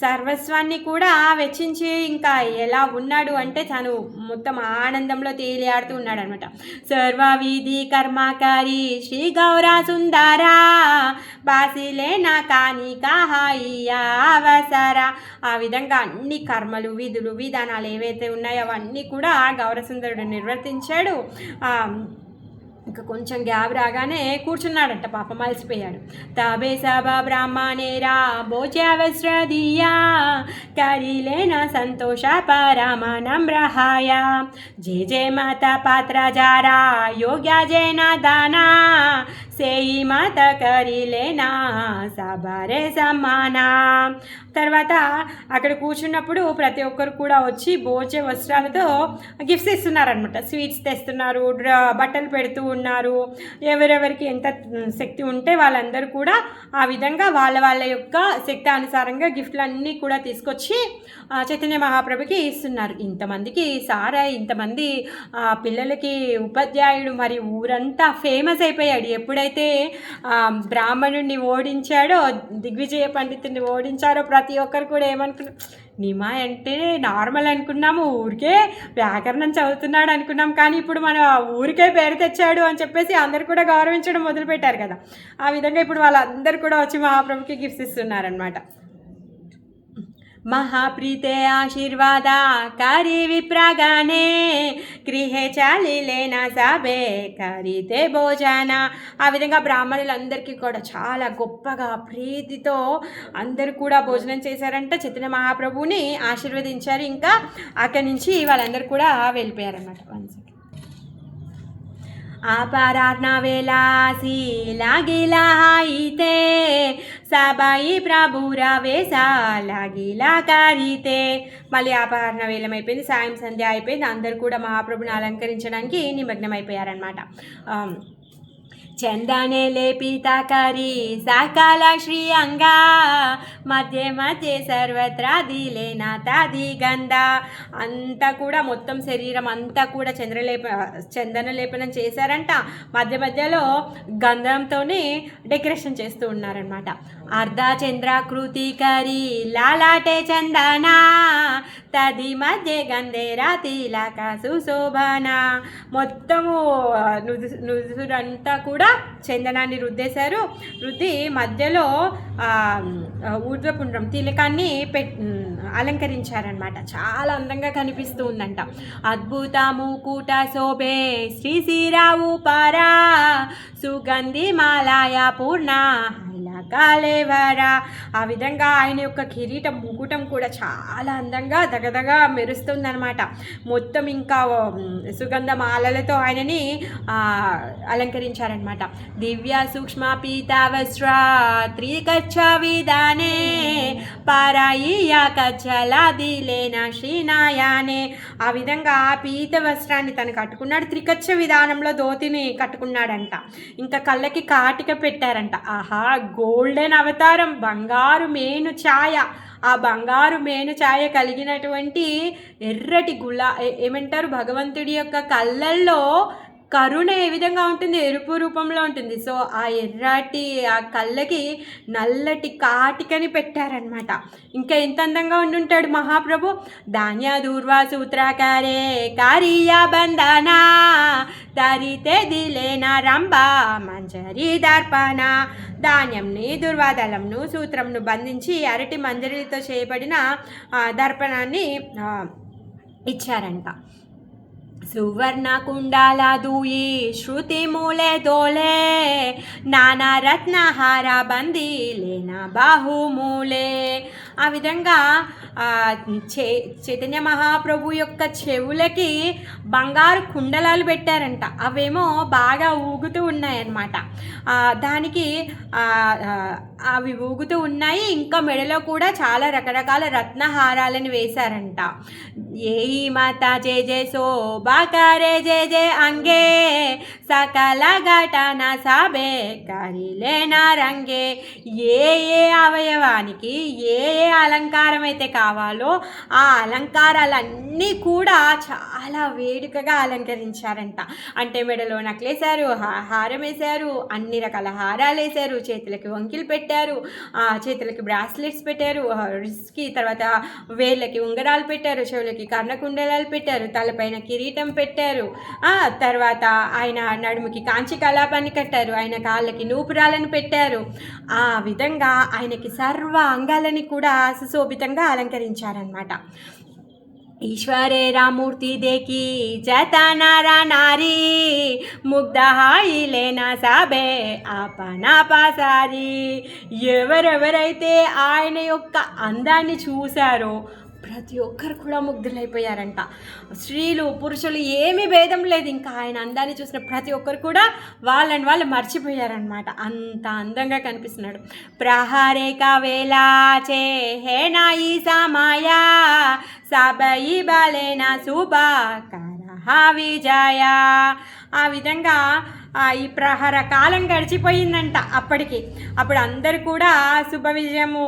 సర్వస్వాన్ని కూడా వెచ్చించి ఇంకా ఎలా ఉన్నాడు అంటే తను మొత్తం ఆనందంలో తేలియాడుతూ ఉన్నాడు అనమాట. సర్వవిధి కర్మకారి శ్రీ గౌరా సుందరా బాసిలే నా కాని కాహాయియా అవసర. ఆ విధంగా అన్ని కర్మలు విధులు విధానాలు ఏవైతే ఉన్నాయో అవన్నీ కూడా గౌరసుందరుడు నిర్వర్తించాడు. ఇంకా కొంచెం గ్యాప్ రాగానే కూర్చున్నాడంట, పాపం అలసిపోయాడు. తబే సభ బ్రాహ్మణేరా భోజ్యవస్త్రదియా కరిలేన సంతోష పరమనమ్రహాయ జే జే మాత పాత్ర జారా యోగ్య జైన దానా సేయి మాత కరిలేనా సబరే సమానా. తర్వాత అక్కడ కూర్చున్నప్పుడు ప్రతి ఒక్కరు కూడా వచ్చి భోజ్య వస్త్రాలతో గిఫ్ట్స్ ఇస్తున్నారనమాట. స్వీట్స్ తెస్తున్నారు, బట్టలు పెడుతూ ఉన్నారు. ఎవరెవరికి ఎంత శక్తి ఉంటే వాళ్ళందరూ కూడా ఆ విధంగా వాళ్ళ యొక్క శక్తి అనుసారంగా గిఫ్ట్లన్నీ కూడా తీసుకొచ్చి చైతన్య మహాప్రభుకి ఇస్తున్నారు. ఇంతమందికి సారా ఇంతమంది పిల్లలకి ఉపాధ్యాయుడు మరి ఊరంతా ఫేమస్ అయిపోయాడు. ఎప్పుడైతే బ్రాహ్మణుడిని ఓడించాడో, దిగ్విజయ పండితుడిని ఓడించారో ప్రతి ఒక్కరు కూడా ఏమనుకున్నారు, నిమా అంటే నార్మల్ అనుకున్నాము, ఊరికే వ్యాకరణం చదువుతున్నాడు అనుకున్నాం, కానీ ఇప్పుడు మన ఊరికే పేరు తెచ్చాడు అని చెప్పేసి అందరు కూడా గౌరవించడం మొదలుపెట్టారు కదా. ఆ విధంగా ఇప్పుడు వాళ్ళందరూ కూడా వచ్చి మహాప్రభుకి గిఫ్ట్స్ ఇస్తున్నారనమాట. మహాప్రీతే ఆశీర్వాద కరి విప్రగానే గృహే చాలిలేన సభే కరితే భోజన. ఆ విధంగా బ్రాహ్మణులందరికీ కూడా చాలా గొప్పగా ప్రీతితో అందరూ కూడా భోజనం చేశారంట. చైతన్య మహాప్రభుని ఆశీర్వదించారు. ఇంకా అక్కడి నుంచి వాళ్ళందరూ కూడా వెళ్ళిపోయారన్నమాట. अपराह्न वेलासी लागिला हाईते సబాయి ప్రభురవేశా లాగిలా కారితే. మళ్ళీ అపహరణ వేలం అయిపోయింది, సాయం సంధ్య అయిపోయింది. అందరూ కూడా మహాప్రభుని అలంకరించడానికి నిమగ్నం అయిపోయారనమాట. చందనే లేపిత కరి సకల శ్రీ అంగా మధ్య మధ్య సర్వత్రా దిలేనా తాది గంధ. అంతా కూడా మొత్తం శరీరం అంతా కూడా చందన లేపనం చేశారంట. మధ్య మధ్యలో గంధంతోనే డెకరేషన్ చేస్తూ ఉన్నారనమాట. అర్ధ చంద్రాకృతి కరి లాలాటే చందన తది మధ్య గంధేరా తిలక సుశోభన. మొత్తము నుదురంతా కూడా చందనాన్ని రుద్దేశారు. రుద్ది మధ్యలో ఊర్ధ్వపుండ్రం తిలకాన్ని అలంకరించారనమాట. చాలా అందంగా కనిపిస్తూ ఉందంట. అద్భుత ముకుట శోభే శ్రీ శ్రీరావు పరా సుగంధి మాలాయ పూర్ణ కాలేవరా. ఆ విధంగా ఆయన యొక్క కిరీటం ముకుటం కూడా చాలా అందంగా దగదగా మెరుస్తుందనమాట. మొత్తం ఇంకా సుగంధ మాలలతో ఆయనని అలంకరించారనమాట. దివ్య సూక్ష్మ పీతావస్త్ర త్రికచ్చ విధానే పారాయియ కచ్చలా దిలేన శ్రీనాయానే. ఆ విధంగా పీత వస్త్రాన్ని తను కట్టుకున్నాడు. త్రికచ్చ విధానంలో ధోతిని కట్టుకున్నాడంట. ఇంకా కళ్ళకి కాటిక పెట్టారంట. ఆహా, గోల్డెన్ అవతారం, బంగారు మేను ఛాయ. ఆ బంగారు మేను ఛాయ కలిగినటువంటి ఎర్రటి ఏమంటారు భగవంతుడి యొక్క కళ్ళల్లో కరుణ ఏ విధంగా ఉంటుంది, ఎరుపు రూపంలో ఉంటుంది. సో ఆ ఎర్రటి ఆ కళ్ళకి నల్లటి కాటికని పెట్టారనమాట. ఇంకా ఎంత అందంగా ఉండుంటాడు మహాప్రభు. ధాన్య దూర్వా సూత్రకారే కారియా బంధనా తరితే దిలేనా రంభా మంజరి దర్పణ. ధాన్యంని దుర్వాదలంను సూత్రంను బంధించి అరటి మంజరితో చేయబడిన దర్పణాన్ని ఇచ్చారంట. सुवर्ण कुंडाला दुई श्रुति मूले दोले नाना రత్నహార బందీ లేనా బాహుమూలే. ఆ విధంగా చైతన్య మహాప్రభు యొక్క చెవులకి బంగారు కుండలాలు పెట్టారంట. అవేమో బాగా ఊగుతూ ఉన్నాయన్నమాట. దానికి అవి ఊగుతూ ఉన్నాయి. ఇంకా మెడలో కూడా చాలా రకరకాల రత్నహారాలను వేశారంట. ఏ మాత జయ జయ శోభా కరే జయ జయ అంగే సకల ఘటన సబే కరిలేనా రంగే. ఏ ఏ అవయవానికి ఏ ఏ అలంకారం అయితే కావాలో ఆ అలంకారాలన్నీ కూడా చాలా వేడుకగా అలంకరించారంట. అంటే మెడలో నక్లేశారు, హారం వేశారు, అన్ని రకాల హారాలు వేశారు, చేతులకి వంకిలు పెట్టారు, చేతులకి బ్రాస్లెట్స్ పెట్టారు, రిస్ట్కి తర్వాత వేళ్ళకి ఉంగరాలు పెట్టారు, చెవులకి కర్ణకుండలాలు పెట్టారు, తలపైన కిరీటం పెట్టారు, తర్వాత ఆయన నడుముకి కాంచి కలాపాన్ని కట్టారు, ఆయన కాళ్ళకి నూపురాలను పెట్టారు. ఆ విధంగా ఆయనకి సర్వ అంగాలని కూడా సుశోభితంగా అలంకరించారనమాట. ఈశ్వరే రామూర్తి దేకి జతనారా నారీ ముగ్ధ హాయిలేనా సాబే ఆపనా పాసారి. ఎవరెవరైతే ఆయన యొక్క అందాన్ని చూశారో ప్రతి ఒక్కరు కూడా ముగ్ధులైపోయారంట. స్త్రీలు పురుషులు ఏమీ భేదం లేదు. ఇంకా ఆయన అందాన్ని చూసిన ప్రతి ఒక్కరు కూడా వాళ్ళని వాళ్ళు మర్చిపోయారనమాట. అంత అందంగా కనిపిస్తున్నాడు. ప్రహారేక వేలాచే హే నాయి సమయా సబయి బలేనా శుభా కరహా విజయ. ఆ విధంగా ఈ ప్రహర కాలం గడిచిపోయిందంట. అప్పుడు అందరు కూడా శుభ విజయము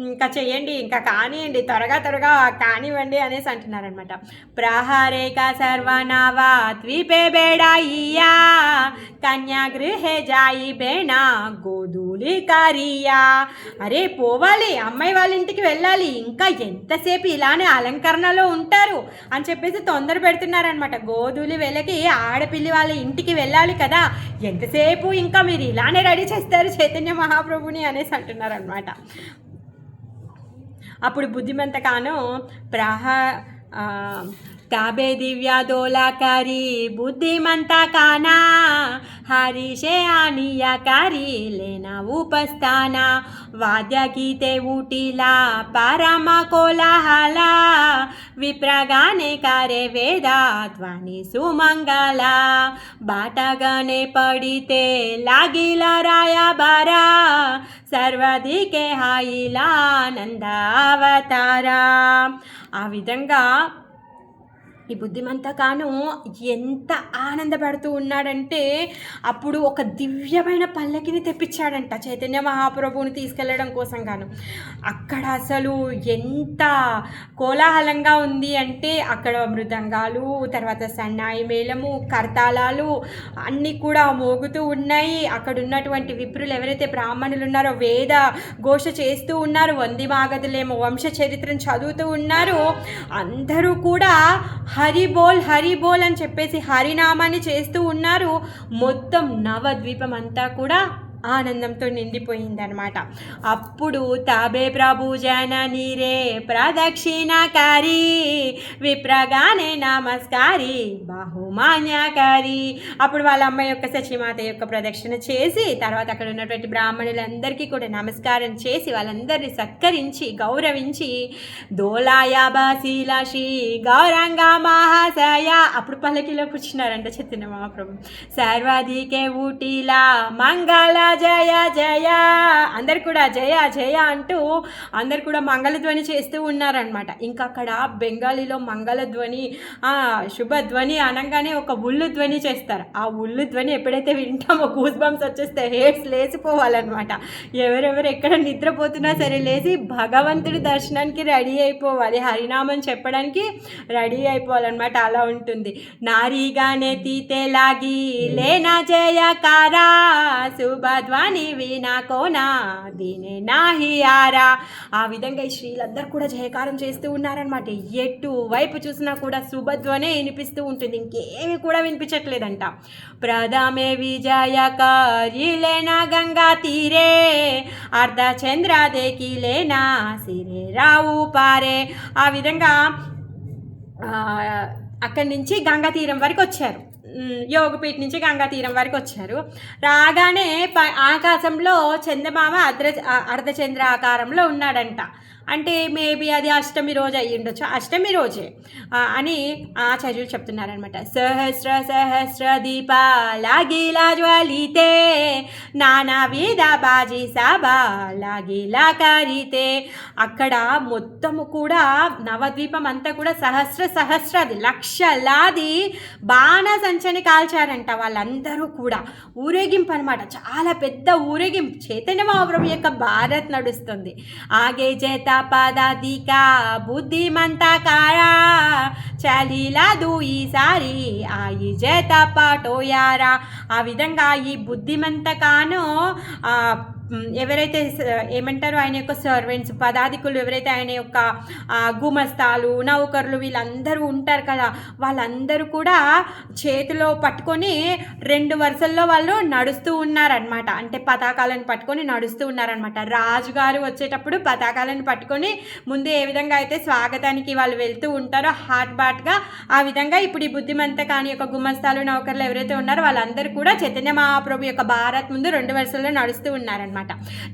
ఇంకా చెయ్యండి, ఇంకా కానివ్వండి, త్వరగా కానివ్వండి అనేసి అంటున్నారనమాట. ప్రహరేక సర్వనావా ద్వీపే బేడాయియా కన్యాగృహే జాయి బేనా గోధూలి కారియా. అరే పోవాలి, అమ్మాయి వాళ్ళ ఇంటికి వెళ్ళాలి, ఇంకా ఎంతసేపు ఇలానే అలంకరణలో ఉంటారు అని చెప్పేసి తొందర పెడుతున్నారనమాట. గోధూలి వేళకి ఆడపిల్లి వాళ్ళ ఇంటికి వెళ్ళాలి కదా, ఎంతసేపు ఇంకా మీరు ఇలానే రెడీ చేస్తారు చైతన్య మహాప్రభుని అనేసి అంటున్నారనమాట. అప్పుడు బుద్ధిమంతకాను ताबे दिव्या दोलाकारी बुद्धिमंता काना हरीशे आनियाकारी लेना उपस्थाना वाद्य गीते ऊटीला पारमा कोलाहला विप्रगाने कारे वेदा ध्वनि सुमंगला बाटगने पडिते लागिला राया बारा सर्वदिके हाइला नंदावतारा. ఆ విధంగా ఈ బుద్ధిమంతకాను ఎంత ఆనందపడుతూ ఉన్నాడంటే అప్పుడు ఒక దివ్యమైన పల్లకిని తెప్పించాడంట చైతన్య మహాప్రభువుని తీసుకెళ్లడం కోసం గాను. అక్కడ అసలు ఎంత కోలాహలంగా ఉంది అంటే అక్కడ మృదంగాలు, తర్వాత సన్నాయి మేళము, కర్తాళాలు అన్నీ కూడా మోగుతూ ఉన్నాయి. అక్కడ ఉన్నటువంటి విప్రులు ఎవరైతే బ్రాహ్మణులు ఉన్నారో వేద ఘోష చేస్తూ ఉన్నారు, వంది మాగదులేమో వంశ చరిత్రను చదువుతూ ఉన్నారు. అందరూ కూడా హరి బోల్ అని చెప్పేసి హరినామాన్ని చేస్తూ ఉన్నారు. మొత్తం నవద్వీపం అంతా కూడా ఆనందంతో నిండిపోయిందనమాట. అప్పుడు తాబే ప్రభు జననీ రే ప్రదక్షిణకారి విప్రగానే నమస్కారి బాహుమాన్యకారి. అప్పుడు వాళ్ళ అమ్మాయి యొక్క సచిమాత యొక్క ప్రదక్షిణ చేసి తర్వాత అక్కడ ఉన్నటువంటి బ్రాహ్మణులందరికీ కూడా నమస్కారం చేసి వాళ్ళందరినీ సత్కరించి గౌరవించి దోలాయా బాసీలా శ్రీ గౌరంగా మహాశయ. అప్పుడు పల్లకిలో కూర్చున్నారంట చైతన్య మహాప్రభు. సర్వాధికే ఊటీలా మంగళ జయ జయ, అందరు కూడా జయ జయ అంటూ అందరు కూడా మంగళధ్వని చేస్తూ ఉన్నారనమాట. ఇంకా అక్కడ బెంగాలీలో మంగళధ్వని శుభధ్వని అనగానే ఒక ఉల్లు ధ్వని చేస్తారు. ఆ ఉల్లు ధ్వని ఎప్పుడైతే వింటామో గూస్ బంప్స్ వచ్చేస్తే హేట్స్ లేచిపోవాలన్నమాట. ఎవరెవరు ఎక్కడ నిద్రపోతున్నా సరే లేచి భగవంతుడి దర్శనానికి రెడీ అయిపోవాలి, హరినామం చెప్పడానికి రెడీ అయిపోవాలన్నమాట. అలా ఉంటుంది. నారీగానే తీతే లాగి లేనా జయకారా శుభధ్వని వీణా కోనా దీనే నాహియారా. ఆ విధంగా ఈ శ్రీలందరూ కూడా జయకారం చేస్తూ ఉన్నారనమాట. ఎటు వైపు చూసినా కూడా శుభధ్వనే వినిపిస్తూ ఉంటుంది, ఇంకేమి కూడా వినిపించట్లేదంట. ప్రథమే విజయకారిలేనా గంగా తీరే అర్ధచంద్ర దేకిలేనా సిరే రావు పారే. ఆ విధంగా అక్కడి నుంచి గంగా తీరం వరకు వచ్చారు. యోగపీఠ నుంచి గంగా తీరం వరకు వచ్చారు. రాగానే ఆకాశంలో చందమామ అర్ధచంద్ర ఆకారంలో ఉన్నాడంట. అంటే మేబీ అది అష్టమి రోజు అయ్యి ఉండొచ్చు, అష్టమి రోజే అని ఆచార్యులు చెప్తున్నారనమాట. సహస్ర సహస్ర దీపాలాగిలా జ్వలితే నానావిధ బాజీ సభా లాగిలా కరితే. అక్కడ మొత్తము కూడా నవద్వీపం అంతా కూడా సహస్రాది లక్షలాది బాణ సంచని కాల్చారంట వాళ్ళందరూ కూడా. ఊరేగింపు అనమాట, చాలా పెద్ద ఊరేగింపు. చైతన్య మహాప్రభు యొక్క భారత్ నడుస్తుంది. ఆగే చేత పదాధిక బుద్ధిమంత కారా చలిలా దూయి సారి ఆయి చేత పాటోయారా. ఆ విధంగా ఈ బుద్ధిమంత కాను ఎవరైతే ఏమంటారో ఆయన యొక్క సర్వెంట్స్, పదాధికులు ఎవరైతే ఆయన యొక్క గుమస్తాలు, నౌకర్లు వీళ్ళందరూ ఉంటారు కదా, వాళ్ళందరూ కూడా చేతిలో పట్టుకొని 2 వరుసల్లో వాళ్ళు నడుస్తూ ఉన్నారనమాట. అంటే పతాకాలను పట్టుకొని నడుస్తూ ఉన్నారనమాట. రాజుగారు వచ్చేటప్పుడు పతాకాలను పట్టుకొని ముందు ఏ విధంగా అయితే స్వాగతానికి వాళ్ళు వెళ్తూ ఉంటారో హాట్ బాట్గా, ఆ విధంగా ఇప్పుడు ఈ బుద్ధిమంత కాని యొక్క గుమస్తాలు, నౌకర్లు ఎవరైతే ఉన్నారో వాళ్ళందరూ కూడా చైతన్య మహాప్రభు యొక్క భారత్ ముందు 2 వరుసల్లో నడుస్తూ ఉన్నారనమాట.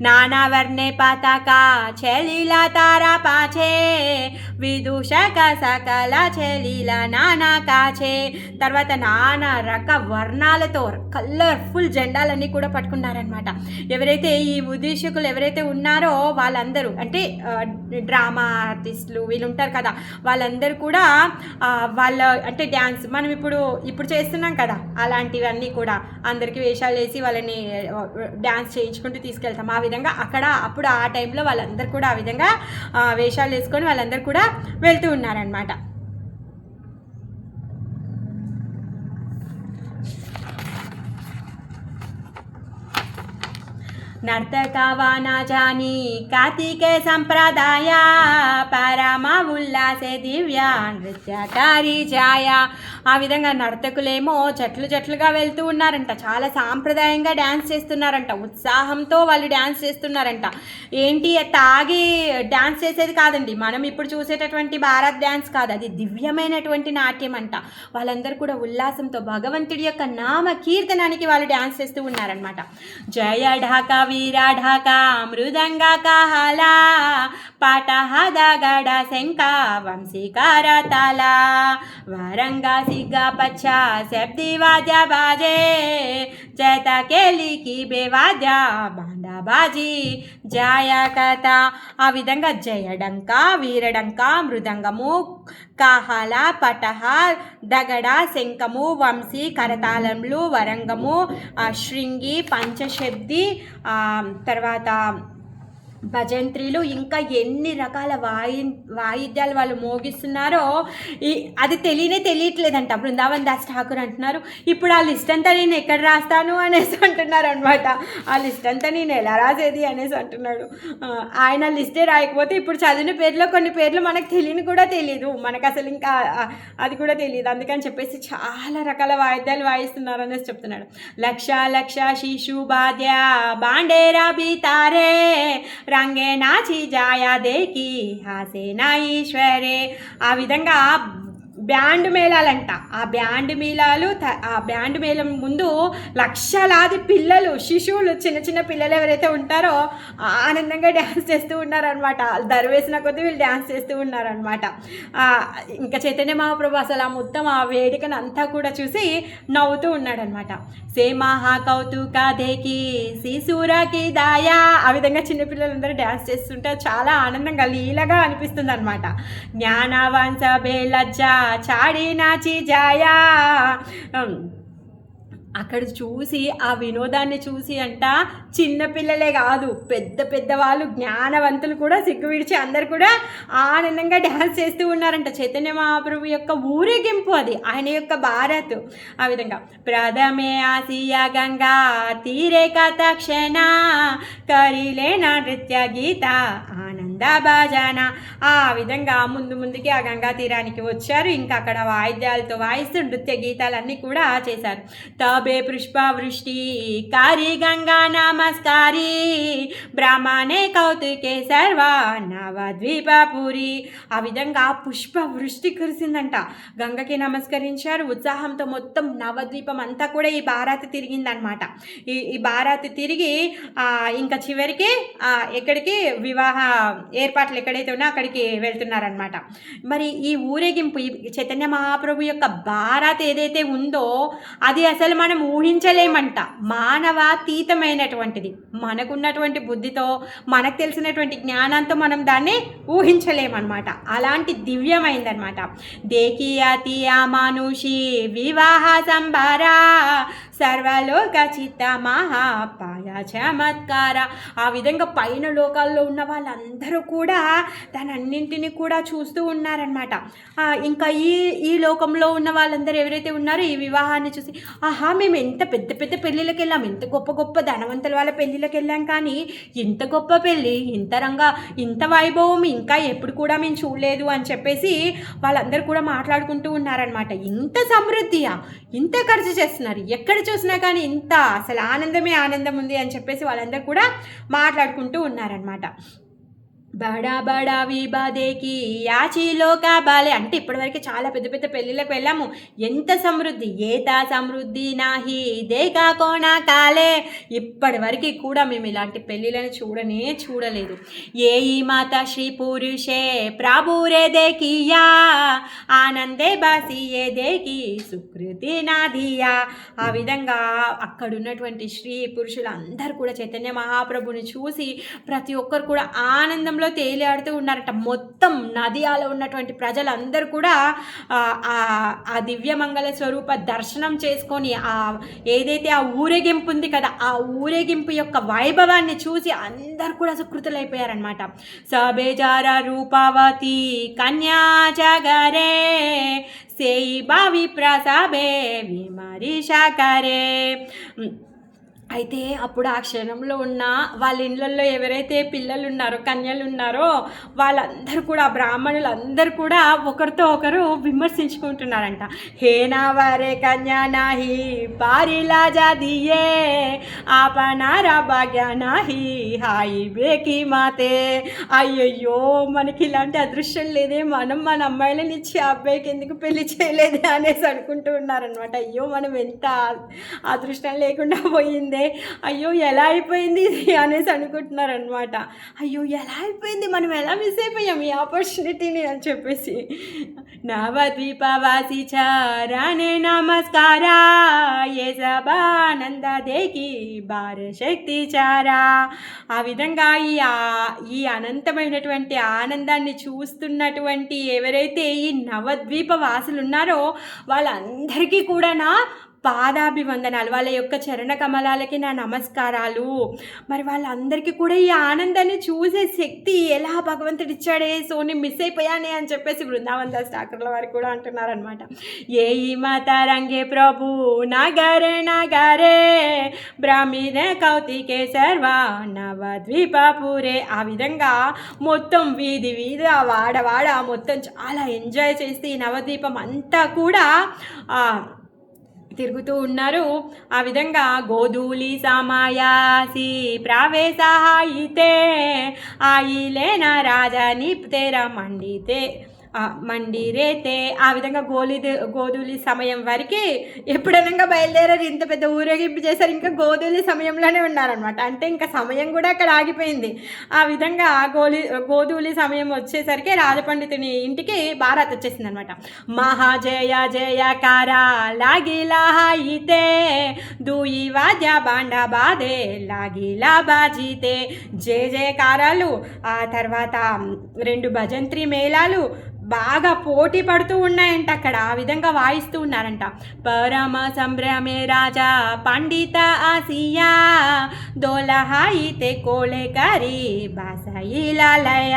నానా వర్ణే పతాకా చెలీలా తారా పాచే విదూషక సకల చెలీలా నానా కాచే. తర్వాత నానా రక వర్ణాలతో కలర్ఫుల్ జెండాలన్నీ కూడా పట్టుకున్నారనమాట. ఎవరైతే ఈ ఉదీషకులు ఎవరైతే ఉన్నారో వాళ్ళందరూ, అంటే డ్రామా ఆర్టిస్టులు వీళ్ళు ఉంటారు కదా, వాళ్ళందరూ కూడా వాళ్ళ అంటే డ్యాన్స్ మనం ఇప్పుడు చేస్తున్నాం కదా, అలాంటివన్నీ కూడా అందరికీ వేషాలు వేసి వాళ్ళని డ్యాన్స్ చేయించుకుంటూ తీసుకెళ్తాం. ఆ విధంగా అప్పుడు ఆ టైంలో వాళ్ళందరూ కూడా ఆ విధంగా వేషాలు వేసుకొని వాళ్ళందరూ కూడా వెళ్తూ ఉన్నారనమాట. నర్తకవానా జాని కార్తికే సంప్రదాయ పరమ ఉల్లాసే దివ్య నృత్యకారి ఛాయ. ఆ విధంగా నర్తకులేమో జట్లుగా వెళ్తూ ఉన్నారంట. చాలా సాంప్రదాయంగా డ్యాన్స్ చేస్తున్నారంట. ఉత్సాహంతో వాళ్ళు డ్యాన్స్ చేస్తున్నారంట. ఏంటి తాగి డ్యాన్స్ చేసేది కాదండి, మనం ఇప్పుడు చూసేటటువంటి భారత్ డ్యాన్స్ కాదు, అది దివ్యమైనటువంటి నాట్యం అంట. వాళ్ళందరూ కూడా ఉల్లాసంతో భగవంతుడి యొక్క నామ కీర్తనానికి వాళ్ళు డ్యాన్స్ చేస్తూ ఉన్నారనమాట. జయ ఢాకా వీరా ఢాకా మృదంగ కహలా పటహ దగడ శంఖ వంశీకార తాళ వరంగా సిగ్గా పచ్చ శబ్ది వాద్య బాజే చేత కేలికి బేవాద్య బాండా బాజీ జాయ కథ. ఆ విధంగా జయడంక, వీరడంక, మృదంగము, కాహల, పటహ, దగడ, శంఖము, వంశీ, కరతాళములు, వరంగము, శృంగి, పంచశబ్ది, తర్వాత భజంత్రీలు, ఇంకా ఎన్ని రకాల వాయిద్యాలు వాళ్ళు మోగిస్తున్నారో అది తెలియట్లేదంట. బృందావన్ దాస్ ఠాకూర్ అంటున్నారు, ఇప్పుడు ఆ లిస్ట్ అంతా నేను ఎక్కడ రాస్తాను అనేసి అంటున్నారు అనమాట. ఆ లిస్ట్ అంతా నేను ఎలా రాసేది అనేసి అంటున్నాడు. ఆయన లిస్టే రాయకపోతే ఇప్పుడు చదివిన పేర్లో కొన్ని పేర్లు మనకు కూడా తెలియదు, మనకు అసలు ఇంకా అది కూడా తెలియదు. అందుకని చెప్పేసి చాలా రకాల వాయిద్యాలు వాయిస్తున్నారు అనేసి చెప్తున్నాడు. లక్ష లక్ష శిశు బాధ్య బాండేరా బీతారే రంగే నాచి జాయా దేకి హాసే నా ఈశ్వరే. ఆ విధంగా బ్యాండ్ మేళాలంట. ఆ బ్యాండ్ మేళం ముందు లక్షలాది పిల్లలు, శిశువులు, చిన్న పిల్లలు ఎవరైతే ఉంటారో ఆనందంగా డ్యాన్స్ చేస్తూ ఉన్నారనమాట. దర్వేసిన కొద్దీ వీళ్ళు డ్యాన్స్ చేస్తూ ఉన్నారనమాట. ఇంకా చైతన్య మహాప్రభు అసలు ఆ మొత్తం ఆ వేడుకను అంతా కూడా చూసి నవ్వుతూ ఉన్నాడనమాట. సే మహా కౌతుక దేకి శిశూరకి దాయా. ఆ విధంగా చిన్నపిల్లలందరూ డ్యాన్స్ చేస్తుంటే చాలా ఆనందంగా లీలగా అనిపిస్తుంది అనమాట. జ్ఞానవంశ బేలజ్జ చాడి నాచి జాయా. అక్కడ చూసి ఆ వినోదాన్ని చూసి అంట చిన్నపిల్లలే కాదు, పెద్దవాళ్ళు, జ్ఞానవంతులు కూడా సిగ్గు విడిచి అందరు కూడా ఆనందంగా డ్యాన్స్ చేస్తూ ఉన్నారంట. చైతన్య మహాప్రభు యొక్క ఊరేగింపు అది, ఆయన యొక్క భారత్. ఆ విధంగా ప్రథమే ఆసియా గంగా తీరే కథక్షణ కరిలేనా నృత్య గీత ఆనంద భజన. ఆ విధంగా ముందుకి ఆ గంగా తీరానికి వచ్చారు. ఇంకా అక్కడ వాయిద్యాలతో వాయిస్తూ నృత్య గీతాలన్నీ కూడా చేశారు. తబే పుష్పవృష్టి కారి గంగా నామ నమస్కారీ బ్రాహ్మణే కౌతుకే సర్వ నవద్వీపపురి. ఆ విధంగా పుష్ప వృష్టి కురిసిందంట. గంగకి నమస్కరించారు. ఉత్సాహంతో మొత్తం నవద్వీపం అంతా కూడా ఈ బారాతి తిరిగిందనమాట. ఈ బారాతి తిరిగి ఇంకా చివరికి ఎక్కడికి వివాహ ఏర్పాట్లు ఎక్కడైతే ఉన్నా అక్కడికి వెళ్తున్నారనమాట. మరి ఈ ఊరేగింపు, ఈ చైతన్య మహాప్రభు యొక్క బారాత్ ఏదైతే ఉందో అది అసలు మనం ఊహించలేమంట. మానవాతీతమైనటువంటిది. మనకున్నటువంటి బుద్ధితో, మనకు తెలిసినటువంటి జ్ఞానంతో మనం దాన్ని ఊహించలేమన్నమాట. అలాంటి దివ్యమైందనమాట. దేకియాతి అమానుషి వివాహ సంభారా సర్వలోక చిత్త మహాపాయ చమత్కార. ఆ విధంగా పైన లోకాల్లో ఉన్న వాళ్ళందరూ కూడా దానన్నింటినీ కూడా చూస్తూ ఉన్నారనమాట. ఇంకా ఈ లోకంలో ఉన్న వాళ్ళందరూ ఎవరైతే ఉన్నారో ఈ వివాహాన్ని చూసి, ఆహా మేము ఎంత పెద్ద పెద్ద పెళ్ళిళ్ళకి వెళ్ళాం, ఎంత గొప్ప గొప్ప ధనవంతుల వాళ్ళ పెళ్ళిళ్ళకి వెళ్ళాం, కానీ ఇంత గొప్ప పెళ్ళి, ఇంత వైభవం ఇంకా ఎప్పుడు కూడా మేము చూడలేదు అని చెప్పేసి వాళ్ళందరూ కూడా మాట్లాడుకుంటూ ఉన్నారనమాట. ఇంత సమృద్ధియా, ఇంత ఖర్చు చేస్తున్నారు, ఎక్కడ చూసినా కానీ ఇంత అసలు ఆనందమే ఆనందం ఉంది అని చెప్పేసి వాళ్ళందరూ కూడా మాట్లాడుకుంటూ ఉన్నారనమాట. బడా బడా విబాదేకి యాచిలోక బాలే. అంటే ఇప్పటివరకు చాలా పెద్ద పెద్ద పెళ్ళిళ్ళకి వెళ్ళాము, ఎంత సమృద్ధి, ఏతా సమృద్ధి నాహి దేకా కోనా కాలే. ఇప్పటివరకు కూడా మేము ఇలాంటి పెళ్ళిళ్ళని చూడలేదు. ఏ ఈ మాత శ్రీ పురుషే ప్రాభురే దేకియా ఆనందే బాసి ఏ దేకి సుకృతి నాదియా. ఆ విధంగా అక్కడ ఉన్నటువంటి స్త్రీ పురుషులందరూ కూడా చైతన్య మహాప్రభుని చూసి ప్రతి ఒక్కరు కూడా ఆనందంలో తేలియాడుతూ ఉన్నారట. మొత్తం నదియాలో ఉన్నటువంటి ప్రజలందరూ కూడా ఆ దివ్యమంగళ స్వరూప దర్శనం చేసుకొని ఏదైతే ఆ ఊరేగింపు ఉంది కదా, ఆ ఊరేగింపు యొక్క వైభవాన్ని చూసి అందరు కూడా సుకృతులైపోయారనమాట. సబేజార రూపావతి కన్యా జగరే సేయి బావి ప్రసాబే విమరి శాకరే. అయితే అప్పుడు ఆ క్షణంలో ఉన్న వాళ్ళ ఇళ్ళల్లో ఎవరైతే పిల్లలు ఉన్నారో, కన్యలు ఉన్నారో వాళ్ళందరూ కూడా, బ్రాహ్మణులందరూ కూడా ఒకరితో ఒకరు విమర్శించుకుంటున్నారంట. హేనావరే కన్యా నాహి పారిలా జాదియే ఆపనారా భాగ్య నాహి హాయి బేకి మాతే. అయ్యయ్యో మనకి ఇలాంటి అదృష్టం లేదే, మనం మన అమ్మాయిలని ఇచ్చి ఆ అబ్బాయికి ఎందుకు పెళ్లి చేయలేదే అనేసి అనుకుంటూ ఉన్నారనమాట. అయ్యో మనం ఎంత అదృష్టం లేకుండా పోయిందే, అయ్యో ఎలా అయిపోయింది ఇది అనేసి అనుకుంటున్నారనమాట. అయ్యో ఎలా అయిపోయింది, మనం ఎలా మిస్ అయిపోయాం ఈ ఆపర్చునిటీని అని చెప్పేసి. నవద్వీపవాసి చారానే నమస్కారా ఏ సబానంద దేకి భార శక్తి చారా. ఆ విధంగా ఈ అనంతమైనటువంటి ఆనందాన్ని చూస్తున్నటువంటి ఎవరైతే ఈ నవద్వీప వాసులు ఉన్నారో వాళ్ళందరికీ కూడా నా పాదాభివందనాలు, వాళ్ళ యొక్క చరణ కమలాలకి నా నమస్కారాలు. మరి వాళ్ళందరికీ కూడా ఈ ఆనందాన్ని చూసే శక్తి ఎలా భగవంతుడు ఇచ్చాడే, సో నేను మిస్ అయిపోయానే అని చెప్పేసి బృందావన్ దాస్ ఠాకూర్ల వారు కూడా అంటున్నారనమాట. ఏ ఈ మాత రంగే ప్రభు నగరే నగరే బ్రాహ్మణ కౌతికే సర్వ నవద్వీపపురే. ఆ విధంగా మొత్తం వీధి వాడ మొత్తం చాలా ఎంజాయ్ చేసి నవద్వీపం అంతా కూడా తిరుగుతూ ఉన్నారు. ఆ విధంగా గోధూలి సమాయాసి ప్రావేశాయితే ఆయిలేన రాజాని తెర మండిరేతే. ఆ విధంగా గోధూలి సమయం వరకు ఎప్పుడనగా బయలుదేరారు, ఇంత పెద్ద ఊరేగింపు చేశారు, ఇంకా గోధూలి సమయంలోనే ఉన్నారనమాట. అంటే ఇంకా సమయం కూడా అక్కడ ఆగిపోయింది. ఆ విధంగా గోధూలి సమయం వచ్చేసరికి రాజపండితుని ఇంటికి బారాత్ వచ్చేసింది అనమాట. మహాజయ జయకార లాగిలా హాయితే దూయి వాద్య బాండ బాధే లాగిలా బాజితే. జయ జయకారాలు, ఆ తర్వాత 2 భజంత్రి మేళాలు బాగా పోటీ పడుతూ ఉన్నాయంట అక్కడ. ఆ విధంగా వాయిస్తూ ఉన్నారంట. పరమ సంభ్రమే రాజా పండిత ఆసియా దోలహాయితే కోళేకరి బాసయిలయ.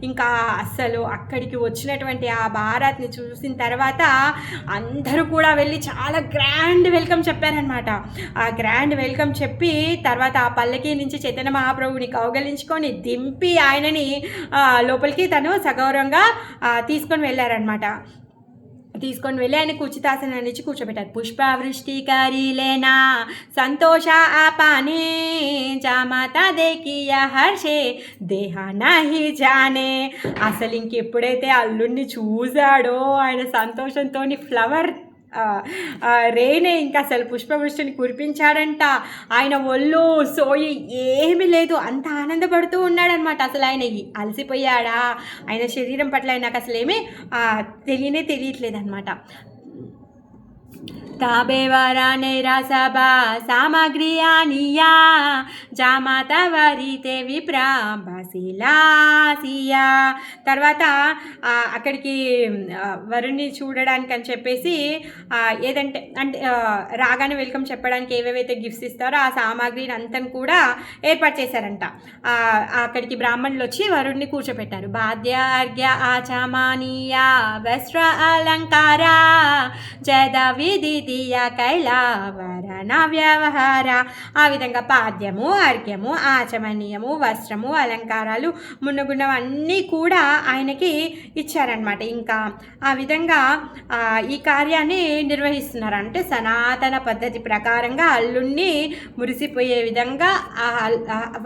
ఇంకా అస్సలు అక్కడికి వచ్చినటువంటి ఆ భారత్ని చూసిన తర్వాత అందరూ కూడా వెళ్ళి చాలా గ్రాండ్ వెల్కమ్ చెప్పారనమాట. ఆ గ్రాండ్ వెల్కమ్ చెప్పి తర్వాత ఆ పల్లకి నుంచి చైతన్య మహాప్రభుని కౌగలించుకొని దింపి ఆయనని లోపలికి తను సగౌరవంగా తీసుకొని వెళ్ళారనమాట. తీసుకొని వెళ్ళి ఆయన కుచితాసనాన్ని ఇచ్చి కూర్చోబెట్టారు. పుష్పవృష్టికరి లేనా సంతోష ఆపానే జామాతా దేకియా హర్షే దేహా నాహి జానే. అసలు ఇంకెప్పుడైతే అల్లుడిని చూశాడో ఆయన సంతోషంతో ఫ్లవర్ రేనే ఇంకా అసలు పుష్పవృష్టిని కురిపించాడంట. ఆయన ఒళ్ళు సోయి ఏమీ లేదు, అంత ఆనందపడుతూ ఉన్నాడనమాట. అసలు ఆయన అలసిపోయాడా, ఆయన శరీరం పట్ల ఆయనకు అసలు ఏమీ తెలియట్లేదు అనమాట. ताबेवारा नेरा सभा सामग्री आनिया जामाता वरिते विप्रा బసిలాసియా. తర్వాత అక్కడికి వరుణ్ణి చూడడానికి అని చెప్పేసి ఏదంటే అంటే రాగానే వెల్కమ్ చెప్పడానికి ఏవేవైతే గిఫ్ట్స్ ఇస్తారో ఆ సామాగ్రిని అంతా కూడా ఏర్పాటు చేశారంట. అక్కడికి బ్రాహ్మణులు వచ్చి వరుణ్ణి కూర్చోపెట్టారు. బాధ్య అర్ఘ్య ఆచమానీయ వస్త్ర అలంకార జద విధి కైలావరణ వ్యవహార. ఆ విధంగా పాద్యము, అర్ఘ్యము, ఆచమనీయము, వస్త్రము, అలంకారాలు మున్నగున్నవన్నీ కూడా ఆయనకి ఇచ్చారనమాట. ఇంకా ఆ విధంగా ఈ కార్యాన్ని నిర్వహిస్తున్నారు. అంటే సనాతన పద్ధతి ప్రకారంగా అల్లుణ్ణి మురిసిపోయే విధంగా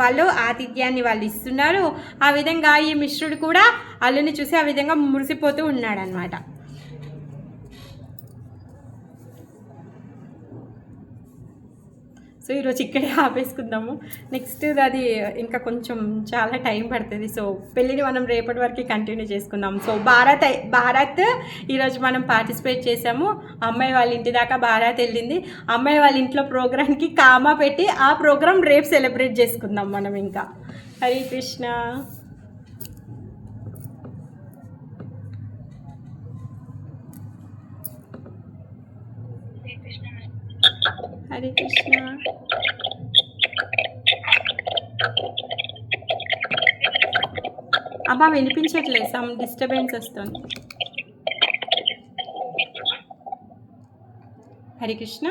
వాళ్ళు ఆతిథ్యాన్ని వాళ్ళు ఇస్తున్నారు. ఆ విధంగా ఈ మిశ్రుడు కూడా అల్లుని చూసి ఆ విధంగా మురిసిపోతూ ఉన్నాడనమాట. సో ఈరోజు ఇక్కడే ఆపేసుకుందాము. నెక్స్ట్ అది ఇంకా కొంచెం చాలా టైం పడుతుంది. సో పెళ్ళిని మనం రేపటి వరకు కంటిన్యూ చేసుకుందాం. సో భారత్ ఈరోజు మనం పార్టిసిపేట్ చేసాము. అమ్మాయి వాళ్ళ ఇంటి దాకా భారత్ వెళ్ళింది. అమ్మాయి వాళ్ళ ఇంట్లో ప్రోగ్రామ్కి కామా పెట్టి ఆ ప్రోగ్రామ్ రేపు సెలబ్రేట్ చేసుకుందాం మనం. ఇంకా హరే కృష్ణ. హరే కృష్ణ. అబ్బా వినిపించట్లేదు, సమ్ డిస్టర్బెన్స్ వస్తుంది. హరే కృష్ణ.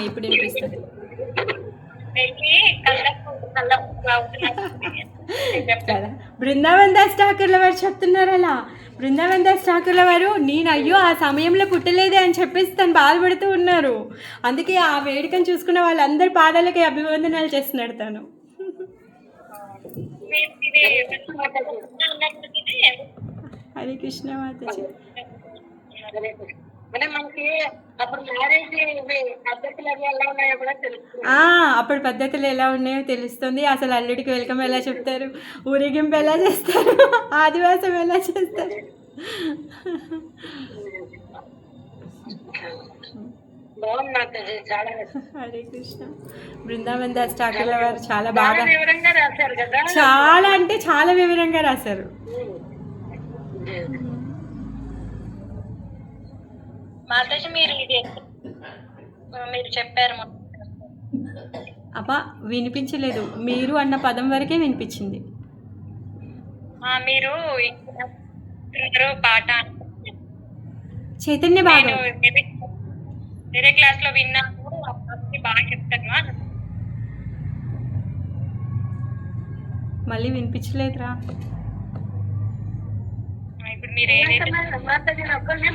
ఇప్పుడు వినిపిస్తుంది. కదా బృందావన్ దాస్ ఠాకూర్ల వారు చెప్తున్నారు అలా. బృందావన్ దాస్ ఠాకూర్ల వారు నేను అయ్యో ఆ సమయంలో పుట్టలేదే అని చెప్పేసి తను బాధపడుతూ ఉన్నారు. అందుకే ఆ వేడుకను చూసుకున్న వాళ్ళందరి పాదాలకి అభివందనాలు చేస్తున్నాడు తను. హరే కృష్ణ మాతాజీ. అప్పుడు పద్ధతులు ఎలా ఉన్నాయో తెలుస్తుంది. అసలు అల్లుడికి వెల్కమ్ ఎలా చెప్తారు, ఊరేగింపు ఎలా చేస్తారు, ఆదివాసం ఎలా చేస్తారు. హరే కృష్ణ. బృందావన్ దాస్ ఠాకూర్ల వారు చాలా బాగా చాలా అంటే చాలా వివరంగా రాశారు. మాతాజీ మీరు చెప్పారు. అబ్బా వినిపించలేదు, మీరు అన్న పదం వరకే వినిపించింది. మీరు పాట చైతన్య బాగా వేరే క్లాస్ లో విన్నాను, బాగా చెప్తాను. మళ్ళీ వినిపించలేదురా. ఇప్పుడు మీరు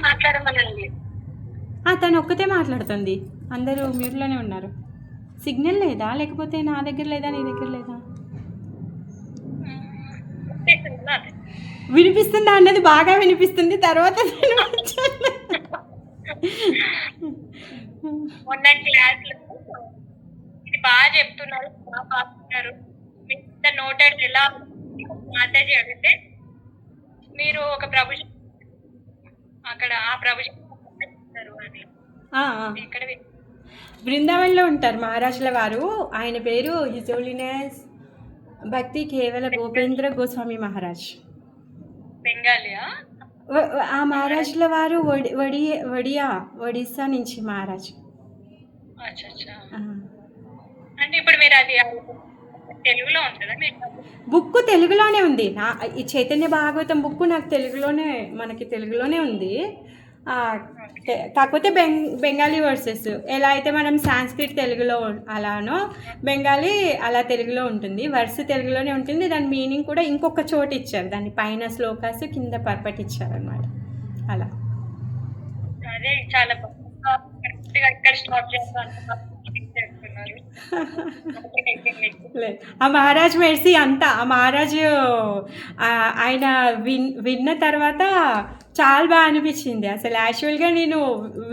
మాట్లాడమనండి. తను ఒక్కతే మాట్లాడుతుంది, అందరూ మ్యూట్లోనే ఉన్నారు. సిగ్నల్ లేదా, లేకపోతే నా దగ్గర లేదా, నీ దగ్గర లేదా? వినిపిస్తుందా అన్నది బాగా వినిపిస్తుంది. తర్వాత మొన్న క్లాస్ లో ఇది బాగా చెప్తున్నారు, బాగా పాడుతున్నారు. మీకు నోటెడ్ ఎలా మాతాజీ అడిగితే మీరు ఒక ప్రభు అక్కడ ఆ ప్రభు బృందావన్లో ఉంటారు మహారాష్ట్రల వారు. ఆయన పేరు హిజ్ హోలీనెస్ భక్తి కేవల గోపేంద్ర గోస్వామి మహారాజ్. బెంగాలియా? ఆ మహారాష్ట్రల వారు ఒడిస్సా నుంచి మహారాజ్. అంటే ఇప్పుడు మీరు అది తెలుగులో ఉంటుందా? బుక్ తెలుగులోనే ఉంది. ఈ చైతన్య భాగవతం బుక్ నాకు మనకి తెలుగులోనే ఉంది. కాకపోతే బెంగాలీ వర్సెస్ ఎలా అయితే మనం సాంస్క్రిట్ తెలుగులో అలానో బెంగాలీ అలా తెలుగులో ఉంటుంది. వర్స్ తెలుగులోనే ఉంటుంది. దాని మీనింగ్ కూడా ఇంకొక చోట ఇచ్చారు. దాని పైన శ్లోకాస్ కింద పర్పట్ ఇచ్చారనమాట. అలా. అదే చాలా బాగా కరెక్ట్గా ఇక్కడ స్టాప్ చేస్తాను చెప్తున్నారు. లేదు, ఆ మహారాజ్ మెర్సీ అంతా ఆ మహారాజు ఆయన విన్న తర్వాత చాలా బాగా అనిపించింది. అసలు యాక్చువల్గా నేను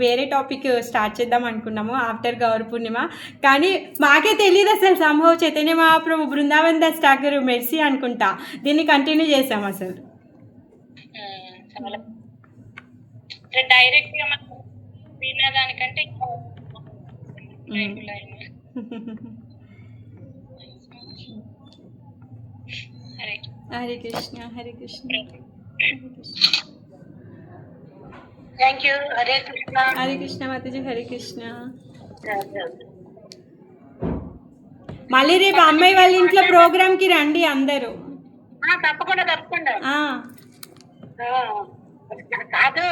వేరే టాపిక్ స్టార్ట్ చేద్దాం అనుకున్నాము ఆఫ్టర్ గౌర పూర్ణిమ, కానీ మాకే తెలియదు అసలు సంభవ్ చైతన్య మహాప్రభు బృందావన్ దాస్ ఠాకూర్ మెర్సీ అనుకుంటా దీన్ని కంటిన్యూ చేసాం అసలు. చాలా డైరెక్ట్ గా మనం వినదానికంటే ఇంకా హరే హరే కృష్ణ హరే కృష్ణ థ్యాంక్ యూ. హరే కృష్ణ. హరే కృష్ణ మాతాజీ. హరే కృష్ణ. మళ్ళీ రేపు అమ్మాయి వాళ్ళ ఇంట్లో ప్రోగ్రామ్కి రండి అందరూ. తప్పకుండా తప్పకుండా. కాదు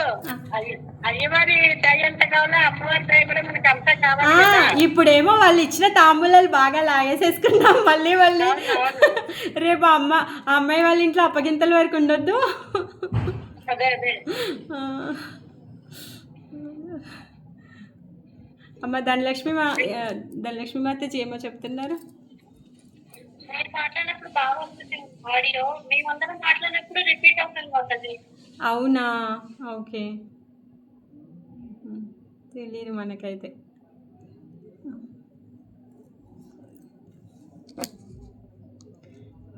అయ్యవారి దయ ఎంత కావాలో అమ్మవారి దయ కూడా మనకి అంతా కావాలి. ఇప్పుడేమో వాళ్ళు ఇచ్చిన తాంబూలాలు బాగా లాగేసేసుకున్నాం. మళ్ళీ రేపు అమ్మాయి వాళ్ళ ఇంట్లో అప్పగింతల వరకు ఉండొద్దు. అదే అదే అమ్మ ధనలక్ష్మి మాతాజీ ఏమో చెప్తున్నారు. నేను మాట్లాడినప్పుడు బాగా వస్తుంది ఆడియో, మేమందరం మాట్లాడినప్పుడు రిపీట్ అవుతుంది మాతాజీ. అవునా, ఓకే, తెలియదు మనకైతే.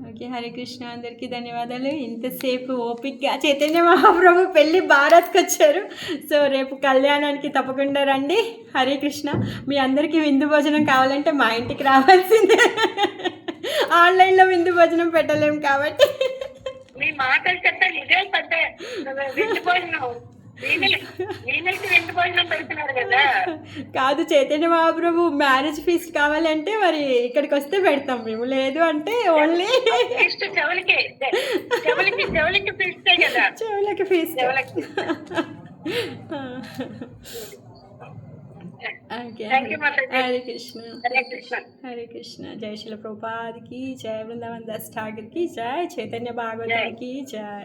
ఓకే, హరే కృష్ణ. అందరికీ ధన్యవాదాలు. ఇంతసేపు ఓపిక్గా చైతన్య మహాప్రభు పెళ్ళి భారత్కి వచ్చారు. సో రేపు కళ్యాణానికి తప్పకుండా రండి. హరే కృష్ణ. మీ అందరికీ విందు భోజనం కావాలంటే మా ఇంటికి రావాల్సిందే. ఆన్లైన్లో విందు భోజనం పెట్టలేము కాబట్టి. మీ మాటలు చెప్తే ఇదే పెద్ద విందు భోజనం, విందు భోజనం పెడుతున్నారు కదా. కాదు, చైతన్య మహాప్రభు మ్యారేజ్ ఫీస్ట్ కావాలంటే మరి ఇక్కడికి వస్తే పెడతాం మేము, లేదు అంటే ఓన్లీ చెవులకి ఫీస్ట్. హరే కృష్ణ హరే కృష్ణ. జై శిల ప్రభుపాద్ की जय, वृंदावन दास ठाकुर की जय, चैतन्य भागवत की जय.